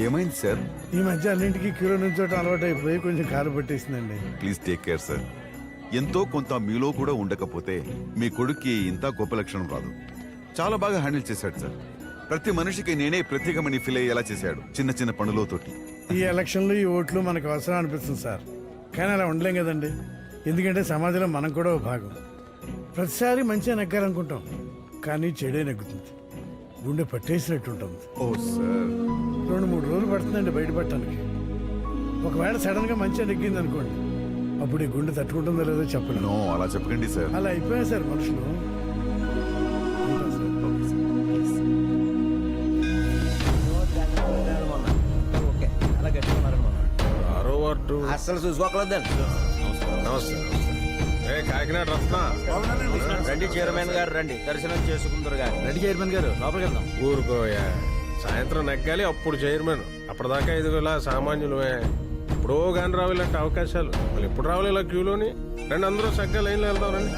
ఏమైంది సార్? ఈ మధ్య అన్నింటికి క్యూలో నుంచోటం అలవాటు అయిపోయి కొంచెం కాలు పట్టేసిందండి. Please take care sir. ఎంతో కొంత మీలో కూడా ఉండకపోతే మీ కొడుక్కి ఇంత గొప్ప లక్షణం రాదు. చాలా బాగా హ్యాండిల్ చేశాడు సార్. ప్రతి మనిషికి నేనే ప్రత్యేకమని ఫీల్ అయ్యేలా చేశాడు చిన్న చిన్న పనులతోటి. ఈ ఎలక్షన్లు ఈ ఓట్లు మనకు అవసరం అనిపిస్తుంది సార్, కానీ అలా ఉండలేం కదండి. ఎందుకంటే సమాజంలో మనం కూడా ఒక భాగం. ప్రతిసారి మంచిగా నెగ్గాలనుకుంటాం, కానీ చెడే నెగ్గుతుంది, గుండె పట్టేసినట్టు ఉంటుంది. ఓ సార్, 2-3 రోజులు పడుతుందండి బయటపడటానికి. ఒకవేళ సడన్ గా మంచిగా నెగ్గింది అనుకోండి, అప్పుడు ఈ గుండె తట్టుకుంటుందో లేదో చెప్పలేను. నో, అలా చెప్పకండి సార్. అలా అయిపోయాయి సార్ మనుషులు. అస్సలు చూసుకోకలేదండి. నమస్తే. కాకినాడ రత్న రండి చైర్మన్ గారు, రండి దర్శనం చేసుకుందరు గారు. రండి చైర్మన్ గారు, లోపలికి వెళ్దాం. ఊరుకోయా, సాయంత్రం నెగ్గాలి అప్పుడు చైర్మన్. అప్పటిదాకా ఇదిగోలా సామాన్యులమే. ఎప్పుడో కానీ రావు ఇలాంటి అవకాశాలు. మళ్ళీ ఎప్పుడు రావాలి ఇలా క్యూలోని. రండి అందరూ చక్కగా లైన్లో వెళ్దాం. రండి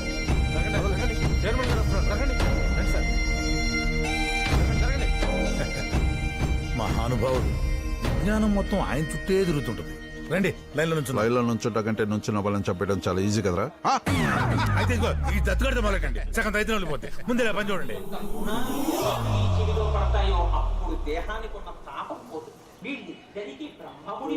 చైర్మన్ గారు వస్తున్నారు. రండి సార్. మహానుభావుడు, విజ్ఞానం మొత్తం ఆయన చుట్టే తిరుగుతుంటది. రండి లైన్లో నుంచి. లైన్లో నుంచుంటా కంటే నుంచిన వాళ్ళని చంపేయడం చాలా ఈజీ కదరా. అయితే ఇదిగో ఈ దత్తుగడితే మొదలకండి, సగం రైతు వెళ్ళిపోతే ముందు ఇలా పని చూడండి. దేహానికి ఉన్న తాపం పోతుంది. వీళ్ళిద్దరికీ బ్రహ్మముడి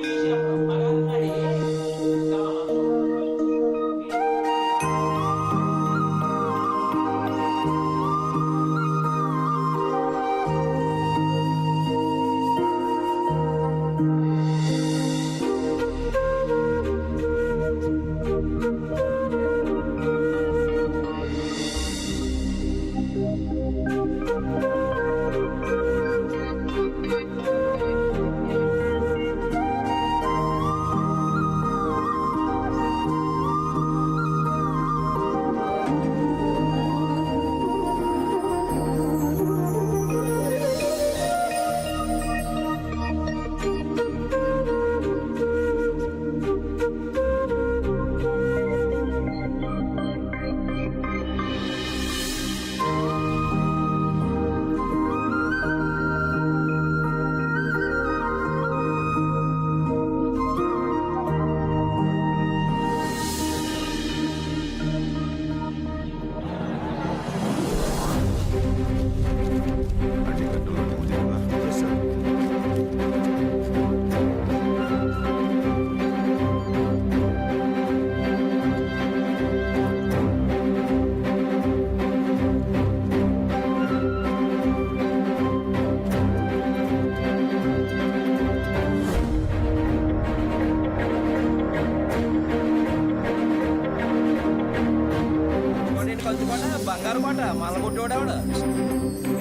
బంగారు మాట మళ్ళా కొట్టేవాడు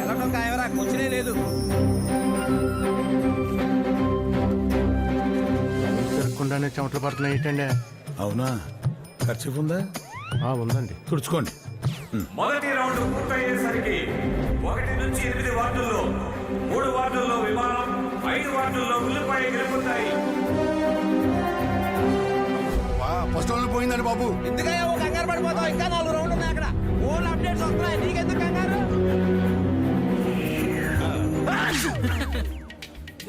ఎలా కాయవరా కూర్చునే లేదు. తిరగకుండానే చెమటలు పడుతున్నాయి ఏంటండి? అవునా, ఖర్చు ఉందా? ఉందండి, తుడుచుకోండి. మొదటి రౌండ్ పూర్తయ్యేసరికి 1 నుంచి 8 వార్డుల్లో 3 వార్డుల్లో విమానం, 5 వార్డుల్లో ఉల్లిపాయ గెలుపుతాయి. ఫస్ట్ రౌండ్ పోయిందండి బాబు. ఎందుకయ్యా ఓ కంగారు పడిపోతావు? ఇంకా 4 రౌండ్లు ఉన్నాయి అక్కడ. ఓన్ అప్డేట్స్ వస్తున్నాయి, నీకెందుకు కంగారు?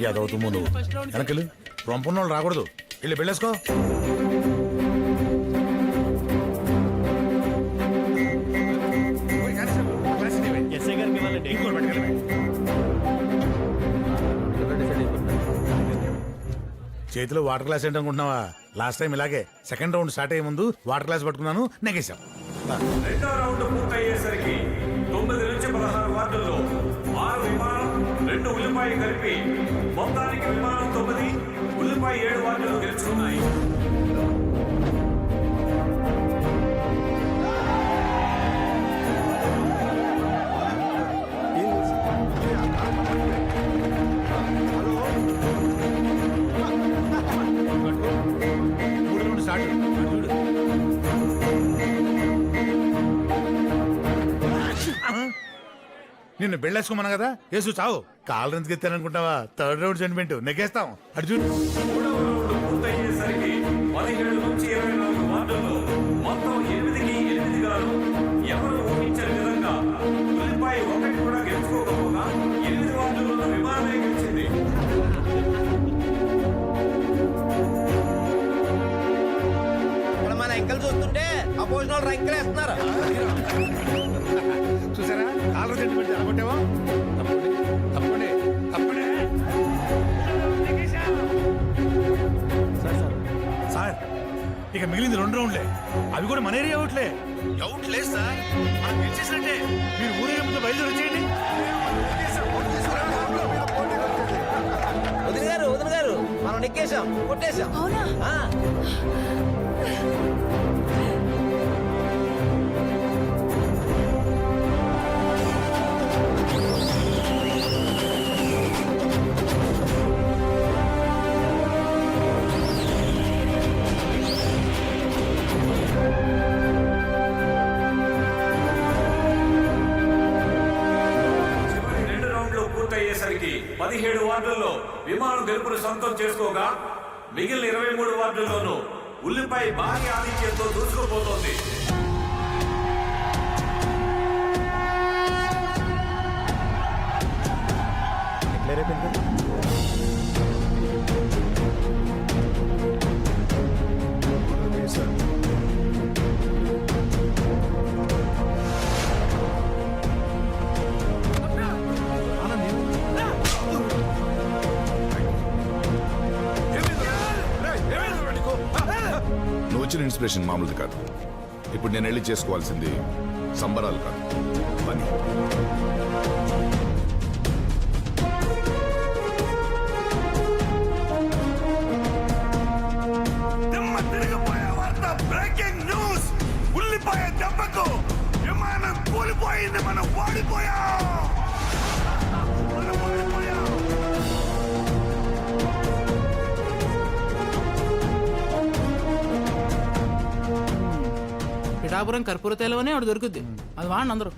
ఏదవుతుందో నువ్వు వెనకలు రొంపన్న వాళ్ళు రాకూడదు. వెళ్ళి పెళ్ళేసుకో. చేతిలో వాటర్ గ్లాస్ ఏంటనుకుంటున్నావా? లాస్ట్ టైం ఇలాగే సెకండ్ రౌండ్ స్టార్ట్ అయ్యే ముందు వాటర్ గ్లాస్ పట్టుకున్నాను నెగేశాం. రెండో రౌండ్ పూర్తయ్యేసరికి 9 నుంచి 16 వార్డుల్లో 6 విమానం 2 ఉల్లిపాయ కలిపి మొత్తానికి విమానం 9 ఉల్లిపాయ 7 వార్డులు గెలుచుకున్నాయి. మూడు రౌండ్ స్టార్ట్ చూడు. నిన్ను బెళ్ళేసుకోమన్నా కదా యేసు చావు కాళ్ళు ఎందుకు ఎత్తాననుకుంటావా? థర్డ్ రౌండ్ సెంటిమెంట్ నెగ్గేస్తాం. అటు చూడు. మూడవ రౌండ్ పూర్తయ్యేసరికి 17 నుంచి 24 వార్డుల్లో మొత్తం 8కి 8 గాను ఎవరు ఊహించని విధంగా ఉల్లిపాయ ఒకటి కూడా గెలుచుకోకపోగా 8 వార్డుల్లో విమానమే గెలిచింది. ఇక్కడ మన ఎంకలు చూస్తుంటే అపోజిట్ వాళ్ళు రంకెలు వేస్తున్నారు. చూసారా కాళ్ళు సెంటిమెంట్ అనుకుంటావా? తప్పండి తప్పండి తప్పండి. సార్ ఇక మిగిలింది 2 రౌండ్లే, అవి కూడా మన ఏరియా అవుట్లే. అవుట్ లేదు సార్, మనం గెలిచేసినట్టే. మీరు ఊరేగింపుతో బయలుదేరి వచ్చేయండి. వదిన గారు మనం నెక్కేశాం, కొట్టేశాం. అవునా? చివరి 2 రౌండ్లు పూర్తయ్యేసరికి 17 వార్డుల్లో విమానం గెలుపును సొంతం చేసుకోగా మిగిలిన 23 వార్డుల్లోనూ ఉల్లిపాయ భారీ ఆధిక్యంతో దూసుకుపోతోంది. నువ్వు వచ్చిన ఇన్స్పిరేషన్ మామూలుది కాదు. ఇప్పుడు నేను వెళ్ళి చేసుకోవాల్సింది సంబరాలు కాదు, పని. తిరిగిపోయే వార్త, బ్రేకింగ్ న్యూస్. ఉల్లిపాయ దెబ్బకు విమానం కూలిపోయింది. మనం ఓడిపోయాం. పిఠాపురం కర్పూర తైలం అని ఒకటి దొరుకుద్ది, అది వాడండి అందరూ.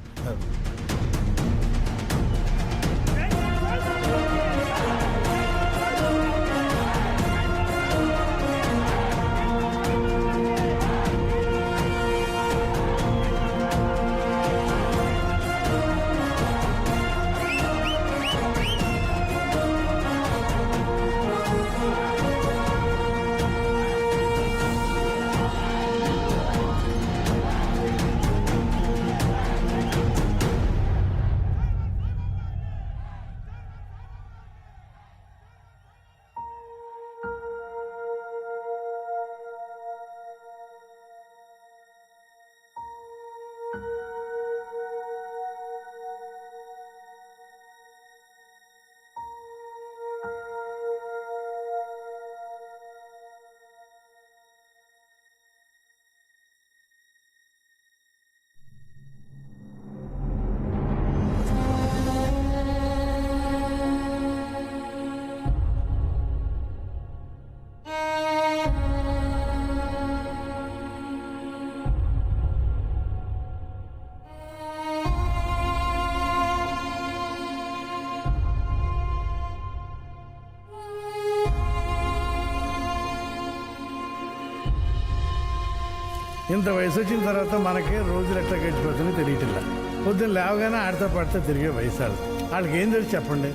ఇంత వయసు వచ్చిన తర్వాత మనకే రోజులు ఎట్లా గడిచిపోతుందో తెలియట్లా. పొద్దున్న లేవగానే ఆడితో పాడితో తిరిగే వయసు వాళ్ళకి ఏం తెలిసి చెప్పండి.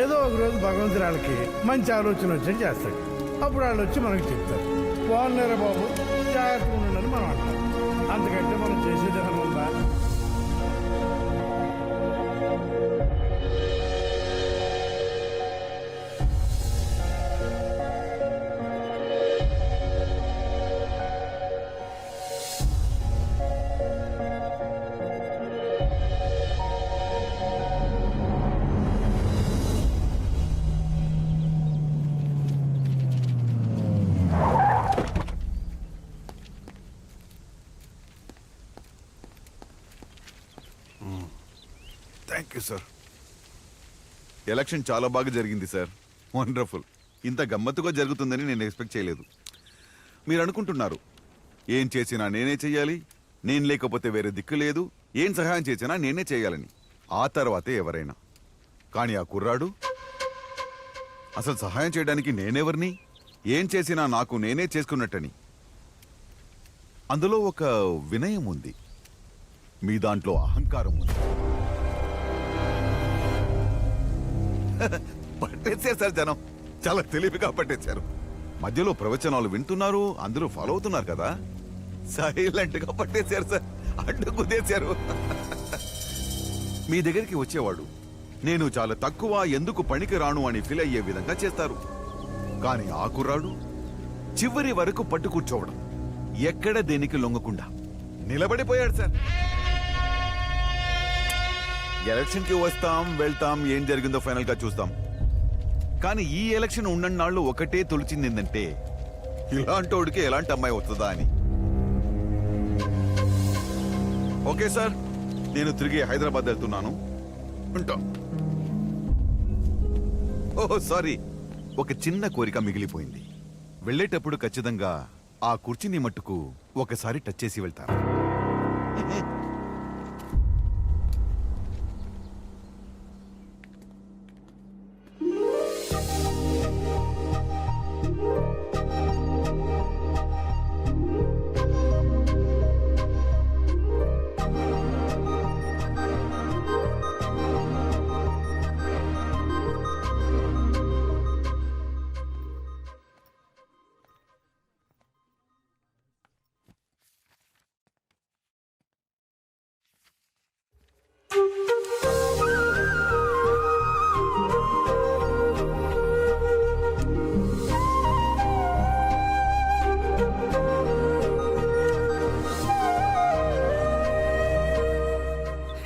ఏదో ఒక రోజు భగవంతుడు వాళ్ళకి మంచి ఆలోచన వచ్చి చేస్తాడు. అప్పుడు వాళ్ళు వచ్చి మనకి చెప్తారు, పోలేరా బాబు జాగ్రత్తగా ఉండండి మనం అంటాం. అంతకంటే మనం చేసేదేమైనా ఉందా? Thank you sir. ఎలక్షన్ చాలా బాగా జరిగింది సార్. వండర్ఫుల్. ఇంత గమ్మత్తుగా జరుగుతుందని నేను ఎక్స్పెక్ట్ చేయలేదు. మీరు అనుకుంటున్నారు ఏం చేసినా నేనే చెయ్యాలి, నేను లేకపోతే వేరే దిక్కు లేదు, ఏం సహాయం చేసినా నేనే చేయాలని. ఆ తర్వాతే ఎవరైనా. కానీ ఆ కుర్రాడు అసలు సహాయం చేయడానికి నేనెవరిని, ఏం చేసినా నాకు నేనే చేసుకున్నట్టని. అందులో ఒక వినయం ఉంది, మీ దాంట్లో అహంకారం ఉంది. పట్టేశారు సార్ జనం, చాలా తెలివిగా పట్టేశారు. మధ్యలో ప్రవచనాలు వింటున్నారు, అందరూ ఫాలో అవుతున్నారు కదా, సైలెంట్ గా పట్టేశారు సార్, అడ్డు కుదేశారు. మీ దగ్గరికి వచ్చేవాడు నేను చాలా తక్కువ, ఎందుకు పనికి రాను అని ఫీల్ అయ్యే విధంగా చేస్తారు. కానీ ఆ కుర్రాడు చివరి వరకు పట్టు కూర్చోవడం, ఎక్కడ దేనికి లొంగకుండా నిలబడిపోయాడు సార్. ఎలక్షన్ కి వస్తాం వెళ్తాం, ఏం జరిగిందో ఫైనల్ గా చూస్తాం. కానీ ఈ ఎలక్షన్ ఉన్నన్నాళ్ళు ఒకటే తొలిచింది ఏంటంటే, ఇలాంటోడికి ఎలాంటి అమ్మాయి వస్తుందా అని. ఓకే సార్, నేను తిరిగి హైదరాబాద్ వెళ్తున్నాను, ఉంటా. ఓహో సారీ, ఒక చిన్న కోరిక మిగిలిపోయింది. వెళ్ళేటప్పుడు ఖచ్చితంగా ఆ కుర్చీని మట్టుకు ఒకసారి టచ్ చేసి వెళ్తారు.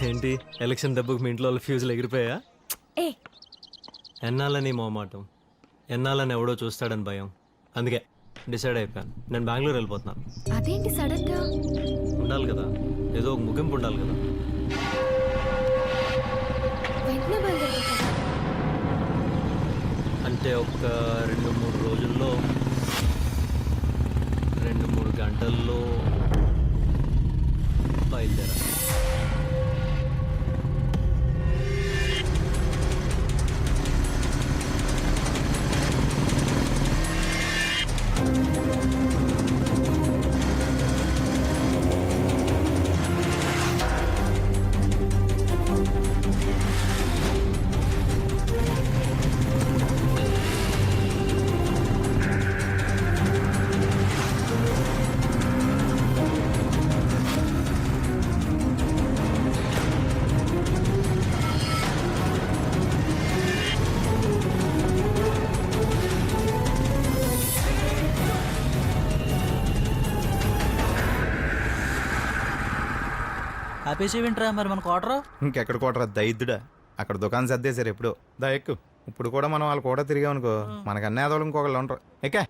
ఏంటి ఎలక్షన్ దెబ్బకు మీ ఇంట్లో ఫ్యూజులు ఎగిరిపోయా? ఏ ఎన్నాలని మోమాటం, ఎన్నాలని ఎవడో చూస్తాడని భయం. అందుకే డిసైడ్ అయిపోయాను, నేను బెంగళూరు వెళ్ళిపోతున్నాను. అదేంటి సడన్ గా? ఉండాలి కదా, ఏదో ఒక ముగింపు ఉండాలి కదా. వెంటనే బయలుదేరిపోతావా? అంటే ఒక 2-3 రోజుల్లో, 2-3 గంటల్లో బయలుదేరా. ఆపేసేవింట్రా మరి మన కోటరు? ఇంకెక్కడ కోటరా దైద్యుడా, అక్కడ దుకాణం సర్దేశారు ఎప్పుడు. దా ఎక్కు. ఇప్పుడు కూడా మనం వాళ్ళు కూడా తిరిగామనుకో, మనకు అన్ని ఆదోళం ఇంకొకళ్ళు ఉంటారు. ఎక్కా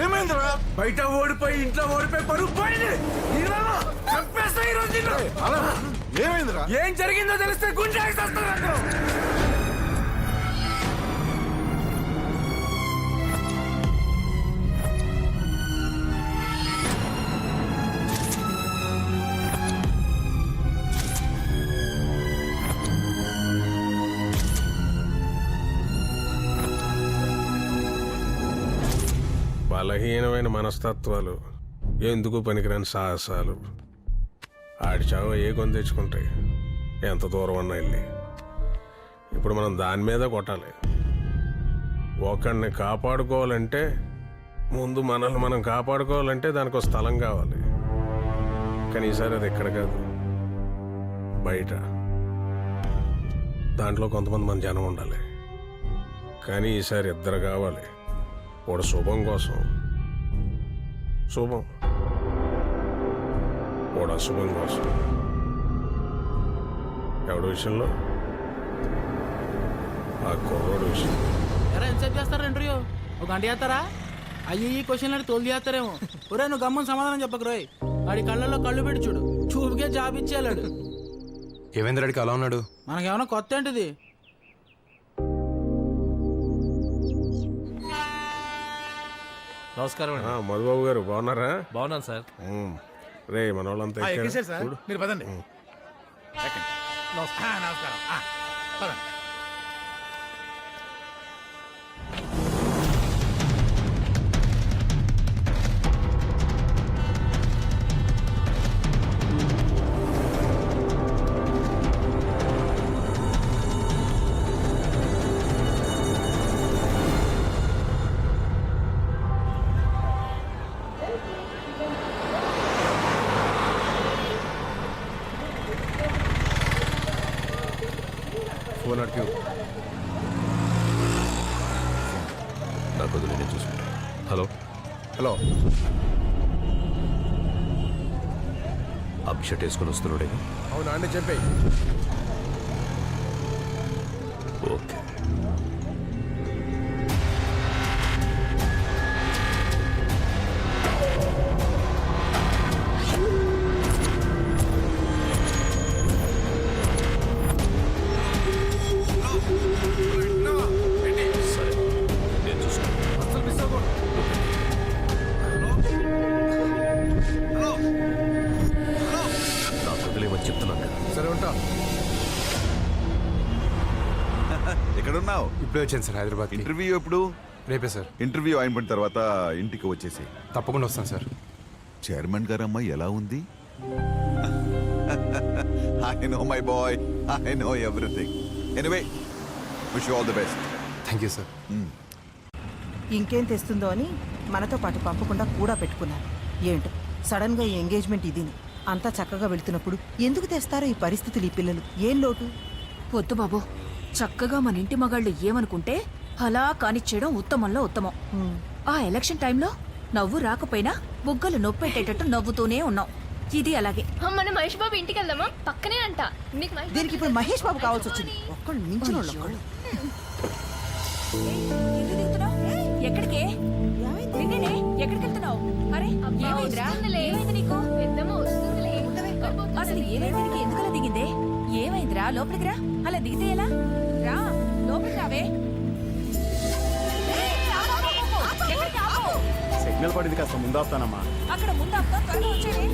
ఏమైందిరా? బయట ఓడిపోయి ఇంట్లో ఓడిపోయి పరుగు పోయింది. ఏమైందిరా? ఏం జరిగిందో తెలిస్తే గుండె ఆగిస్తాను. బలహీనమైన మనస్తత్వాలు, ఎందుకు పనికిరాని సాహసాలు ఆడి చావు ఏ కొని తెచ్చుకుంటాయి, ఎంత దూరం అన్నా వెళ్ళి. ఇప్పుడు మనం దాని మీద కొట్టాలి. ఒకడిని కాపాడుకోవాలంటే ముందు మనల్ని మనం కాపాడుకోవాలంటే దానికి ఒక స్థలం కావాలి. కానీ ఈసారి అది ఎక్కడ కాదు, బయట. దాంట్లో కొంతమంది మన జనం ఉండాలి. కానీ ఈసారి 2 కావాలి. ఒకడు శుభం కోసం, శుభం కూడా శుభం కోసం ఎవడి విషయంలో ఆ కుర్రోడు విషయం. ఎరా ఎంతసేపు చేస్తారా ఇంటర్వ్యూ? ఒక గంట చేస్తారా? అయ్యి ఈ క్వశ్చన్ అని తోలు చేస్తారేమో. ఒరే నువ్వు గమ్మని సమాధానం చెప్పకు రోయ్. వాడి కళ్ళల్లో కళ్ళు పెట్టి చూడు, చూపుకే జాబ్ ఇచ్చేయాడు. ఏవేంద్ర రెడ్డికి అలా ఉన్నాడు? మనకేమన్నా కొత్త ఏంటిది? నమస్కారం అండి. మధుబాబు గారు బాగున్నారా? బాగున్నాను సార్. రే మన వాళ్ళంతా ఎక్కారా? సార్ చూడు. మీరు పదండి. నమస్కారం. పదండి. ఫోన్ అడిగి నాకు వదిలే, నేను చూసుకుంటా. హలో హలో, అభిషట్ వేసుకొని వస్తున్నాడే. అవునా అండి, చెప్పేయి. ఓకే. సరే, నేను చూసుకుంటా. నాకు వదిలేమని చెప్తున్నాను కదా. సరే ఉంటా. ఎక్కడున్నావు? ఇప్పుడే వచ్చాను సార్ హైదరాబాద్. ఇంటర్వ్యూ ఎప్పుడు? రేపే సార్. ఇంటర్వ్యూ అయిపోయిన తర్వాత ఇంటికి వచ్చేసి. తప్పకుండా వస్తాను సార్. చైర్మన్ గారమ్మ ఎలా ఉంది? I know my boy, I know everything. Anyway, wish you all the best. Thank you sir. ఇంకేం తెస్తుందో అని మనతో పాటు పంపకుండా కూడా పెట్టుకున్నాను. ఏంటో సడన్గా ఈ ఎంగేజ్మెంట్ ఇదిని అంతా చక్కగా వెళ్తున్నప్పుడు ఎందుకు తెస్తారో ఈ పరిస్థితులు ఈ పిల్లలు? ఏం లోటు? వద్దు బాబు, చక్కగా మన ఇంటి మగాళ్ళు ఏమనుకుంటే అలా కానిచ్చేయడం ఉత్తమంలో ఉత్తమం. ఆ ఎలక్షన్ టైంలో నవ్వు రాకపోయినా బుగ్గలు నొప్పెట్టేటట్టు నవ్వుతూనే ఉన్నాం. ఇది అలాగే. మన మహేష్ బాబు ఇంటికి వెళ్దామా? పక్కనే అంట. దీనికి ఇప్పుడు మహేష్ బాబు కావాల్సి వచ్చింది. ఒక్కళ్ళు మించిన వాళ్ళు ఒక్కళ్ళు. ఎక్కడికే? నిన్నేనే ఎక్కడికి వెళ్తున్నావు? అరే ఏమైందిరా? ఏమైంది నీకు? అసలు ఏమైంది నీకు? ఎందుకలా దిగిందే? ఏమైందిరా? లోపలికి రా. అలా దిగితే ఎలా? రా లోపలికి రావే. ఎక్కడికి ఆపు? సిగ్నల్ పడింది, కాస్త ముందు ఆపుతానమ్మా. అక్కడ ముందు ఆపుతా, త్వరగా వచ్చేది.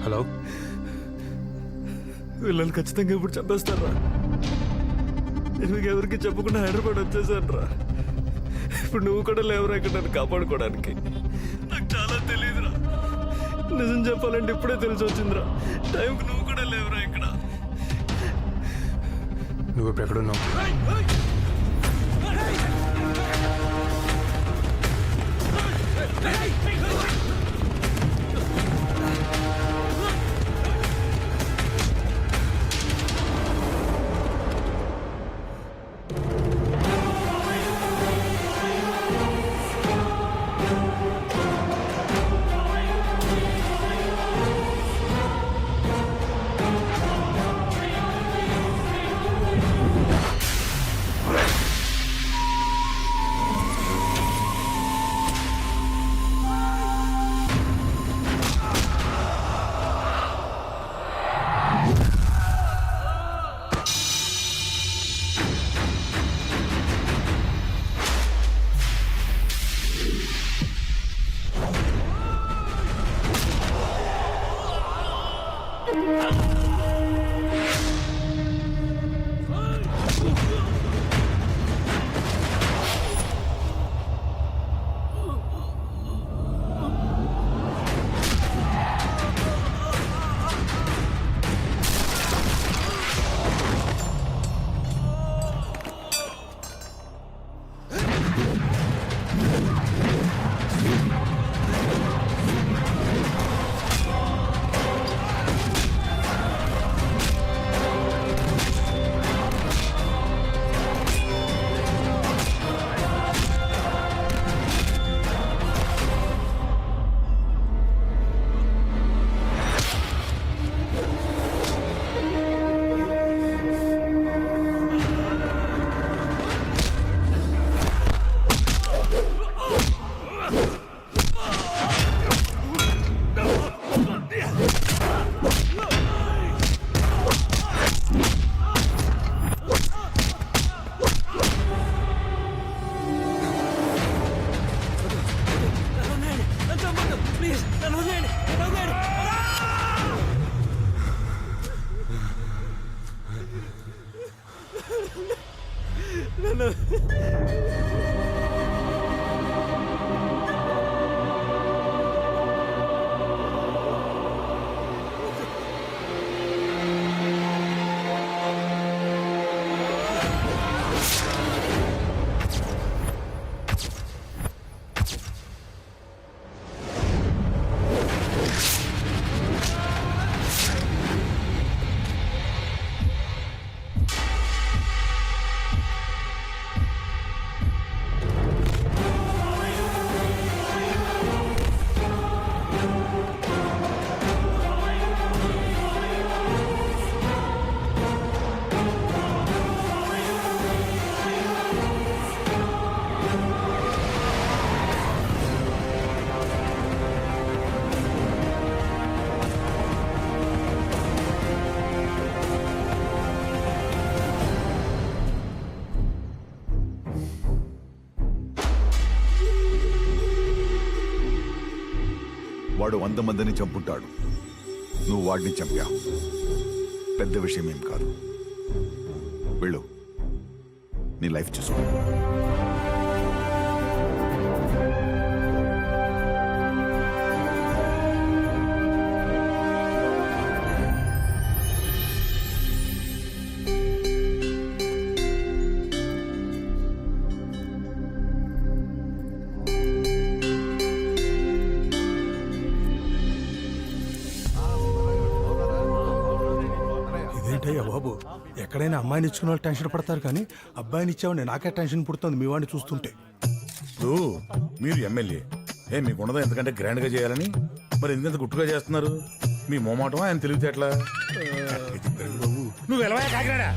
హలో, వీళ్ళని ఖచ్చితంగా ఇప్పుడు చంపేస్తారా? నేను మీకు ఎవరికి చెప్పకుండా హైదరాబాద్ వచ్చేసాను రా. ఇప్పుడు నువ్వు కూడా లేవరా ఇక్కడ నన్ను కాపాడుకోవడానికి? నాకు చాలా తెలియదురా. నిజం చెప్పాలంటే ఇప్పుడే తెలిసి వచ్చిందిరా. టైంకి నువ్వు కూడా లేవరా ఇక్కడ. నువ్వు ఇప్పుడు ఎక్కడున్నావు? నన్ను. వాడు 100 మందిని చంపుంటాడు. నువ్వు వాడిని చంపావు. పెద్ద విషయం ఏం కాదు. వెళ్ళు, నీ లైఫ్ చూసుకో. ఇదేంటయ్యా బాబు, ఎక్కడైనా అమ్మాయిని ఇచ్చుకున్న వాళ్ళు టెన్షన్ పడతారు కానీ అబ్బాయిని ఇచ్చావండి నాకే టెన్షన్ పుడుతుంది మీ వాడిని చూస్తుంటే. ఇప్పుడు మీరు ఎమ్మెల్యే, మీకు ఉండదా ఎంతకంటే గ్రాండ్ గా చేయాలని? మరి ఎందుకంత గుట్టుగా చేస్తున్నారు? మీ మోమాటమా ఆయన తెలివితే ఎట్లా? నువ్వు వెళ్ళవా కాకినాడా?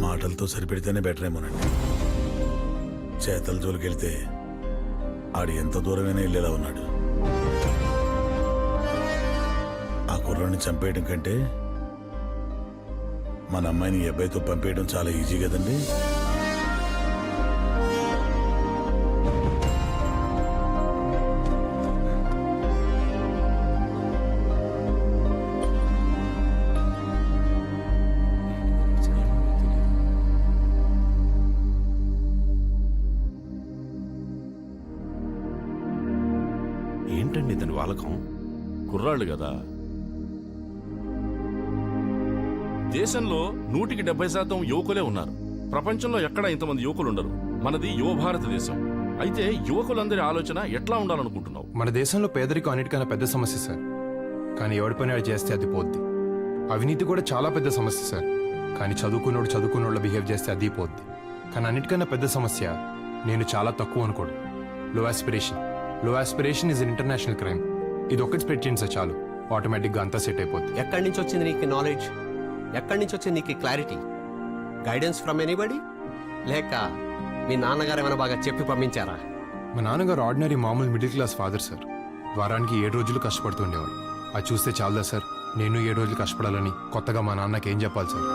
మాటలతో సరిపెడితేనే బెటర్ ఏమోనండి. చేతల జోలికెళ్తే ఆడు ఎంత దూరమైనా వెళ్ళేలా ఉన్నాడు. ఆ కుర్రాన్ని చంపేయడం కంటే మన అమ్మాయిని ఈ అబ్బాయితో పంపేయడం చాలా ఈజీ కదండి. ఏంటండి ఇతని వాలకం? కుర్రాళ్ళు కదా. దేశంలో 100% యువకులే ఉన్నారు. ప్రపంచంలో ఎక్కడా ఇంతమంది యువకులు ఉండరు. మనది యువ భారతదేశం. అయితే యువకులందరి ఆలోచన ఎట్లా ఉండాలనుకుంటున్నావు? మన దేశంలో పేదరికం అన్నిటికన్నా పెద్ద సమస్య సార్. కానీ ఎవడి పని వాడు చేస్తే అది పోద్ది. అవినీతి కూడా చాలా పెద్ద సమస్య సార్. కానీ చదువుకున్నోళ్ళు బిహేవ్ చేస్తే అది పోద్ది. కానీ అన్నిటికన్నా పెద్ద సమస్య నేను చాలా తక్కువ అనుకోడు. లో ఆస్పిరేషన్ ఇస్ ఇంటర్నేషనల్ క్రైమ్. ఇది ఒక్కటి స్ప్రెడ్ చేయండి సార్, చాలు. ఆటోమేటిక్గా అంతా సెట్ అయిపోద్ది. ఎక్కడి నుంచి వచ్చింది నీకు నాలెడ్జ్? ఎక్కడి నుంచి వచ్చింది నీకు క్లారిటీ? గైడెన్స్ ఫ్రమ్ ఎనీబడి, లేక మీ నాన్నగారు ఏమైనా బాగా చెప్పి పంపించారా? మా నాన్నగారు ఆర్డినరీ మామూలు మిడిల్ క్లాస్ ఫాదర్ సార్. వారానికి 7 రోజులు కష్టపడుతుండేవాడు. అది చూస్తే చాలదా సార్? నేను 7 రోజులు కష్టపడాలని కొత్తగా మా నాన్నకి ఏం చెప్పాలి సార్?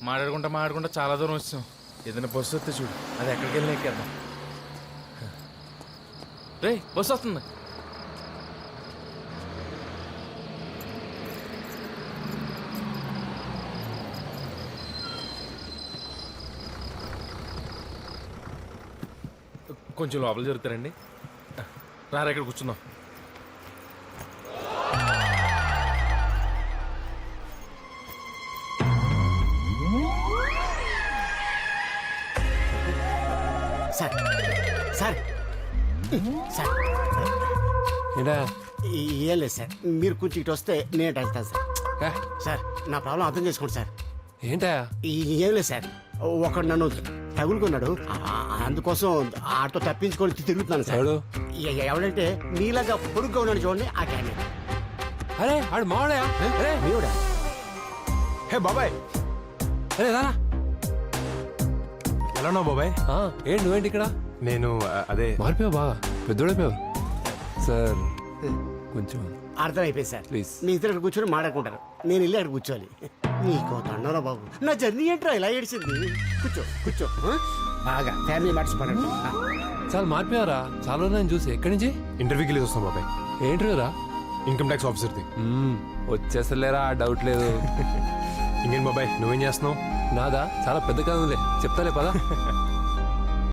మాట్లాడుకుంటా చాలా దూరం వచ్చాం. ఏదైనా బస్సు వస్తే చూడు, అది ఎక్కడికి వెళ్ళినా ఎక్కేద్దాం. రే బస్సు వస్తుంది. కొంచెం లోపల జరుగుతారండి. రారా ఇక్కడ కూర్చుందాం. సార్ సార్ సార్ ఏం లేదు సార్, మీరు కొంచెం ఇటు వస్తే నేను వెళ్తాను సార్. సార్ నా ప్రాబ్లం అర్థం చేసుకోండి సార్. ఏంటా? ఏం లేదు సార్, ఒకడు నన్ను తగులుకున్నాడు, అందుకోసం ఆటో తప్పించుకొని తిరుగుతున్నాను సార్. ఎవడంటే మీలాగా పొడుగ్గా ఉన్నాడు చూడండి, ఆ క్యాండిడేట్. అరే ఆడు మావాడా? మీవుడా? హే బాబాయ్, అరే రా. ఎలా ఉన్నావు బాబాయ్? ఏంటి నువ్వేంటి ఇక్కడ? నేను అదే మారిపోయావు, బాగా పెద్దోడైపోయావు సార్. కొంచెం అర్థమైపోయింది సార్. ప్లీజ్ మీ ఇద్దరు ఇక్కడ కూర్చొని మాట్లాడుకుంటారు, నేను వెళ్ళి అక్కడ కూర్చోవాలి. నీకో దండరా బాబు, నా జర్నీ ఏంట్రా ఇలా ఏడిచింది. కూర్చో కూర్చో, బాగా ఫ్యామిలీ మ్యాటర్స్ పడండి. చాలా మారిపోయారా? చాలా నేను చూసి. ఎక్కడి నుంచి? ఇంటర్వ్యూకి వెళ్ళి వస్తాం బాబాయ్. ఏంటర్వ్యూరా? ఇన్కమ్ ట్యాక్స్ ఆఫీసర్ది. వచ్చేసలేరా, డౌట్ లేదు. ఇంకేం బాబాయ్, నువ్వేం చేస్తున్నావు? నాదా చాలా పెద్ద కథలే, చెప్తాలే పదా.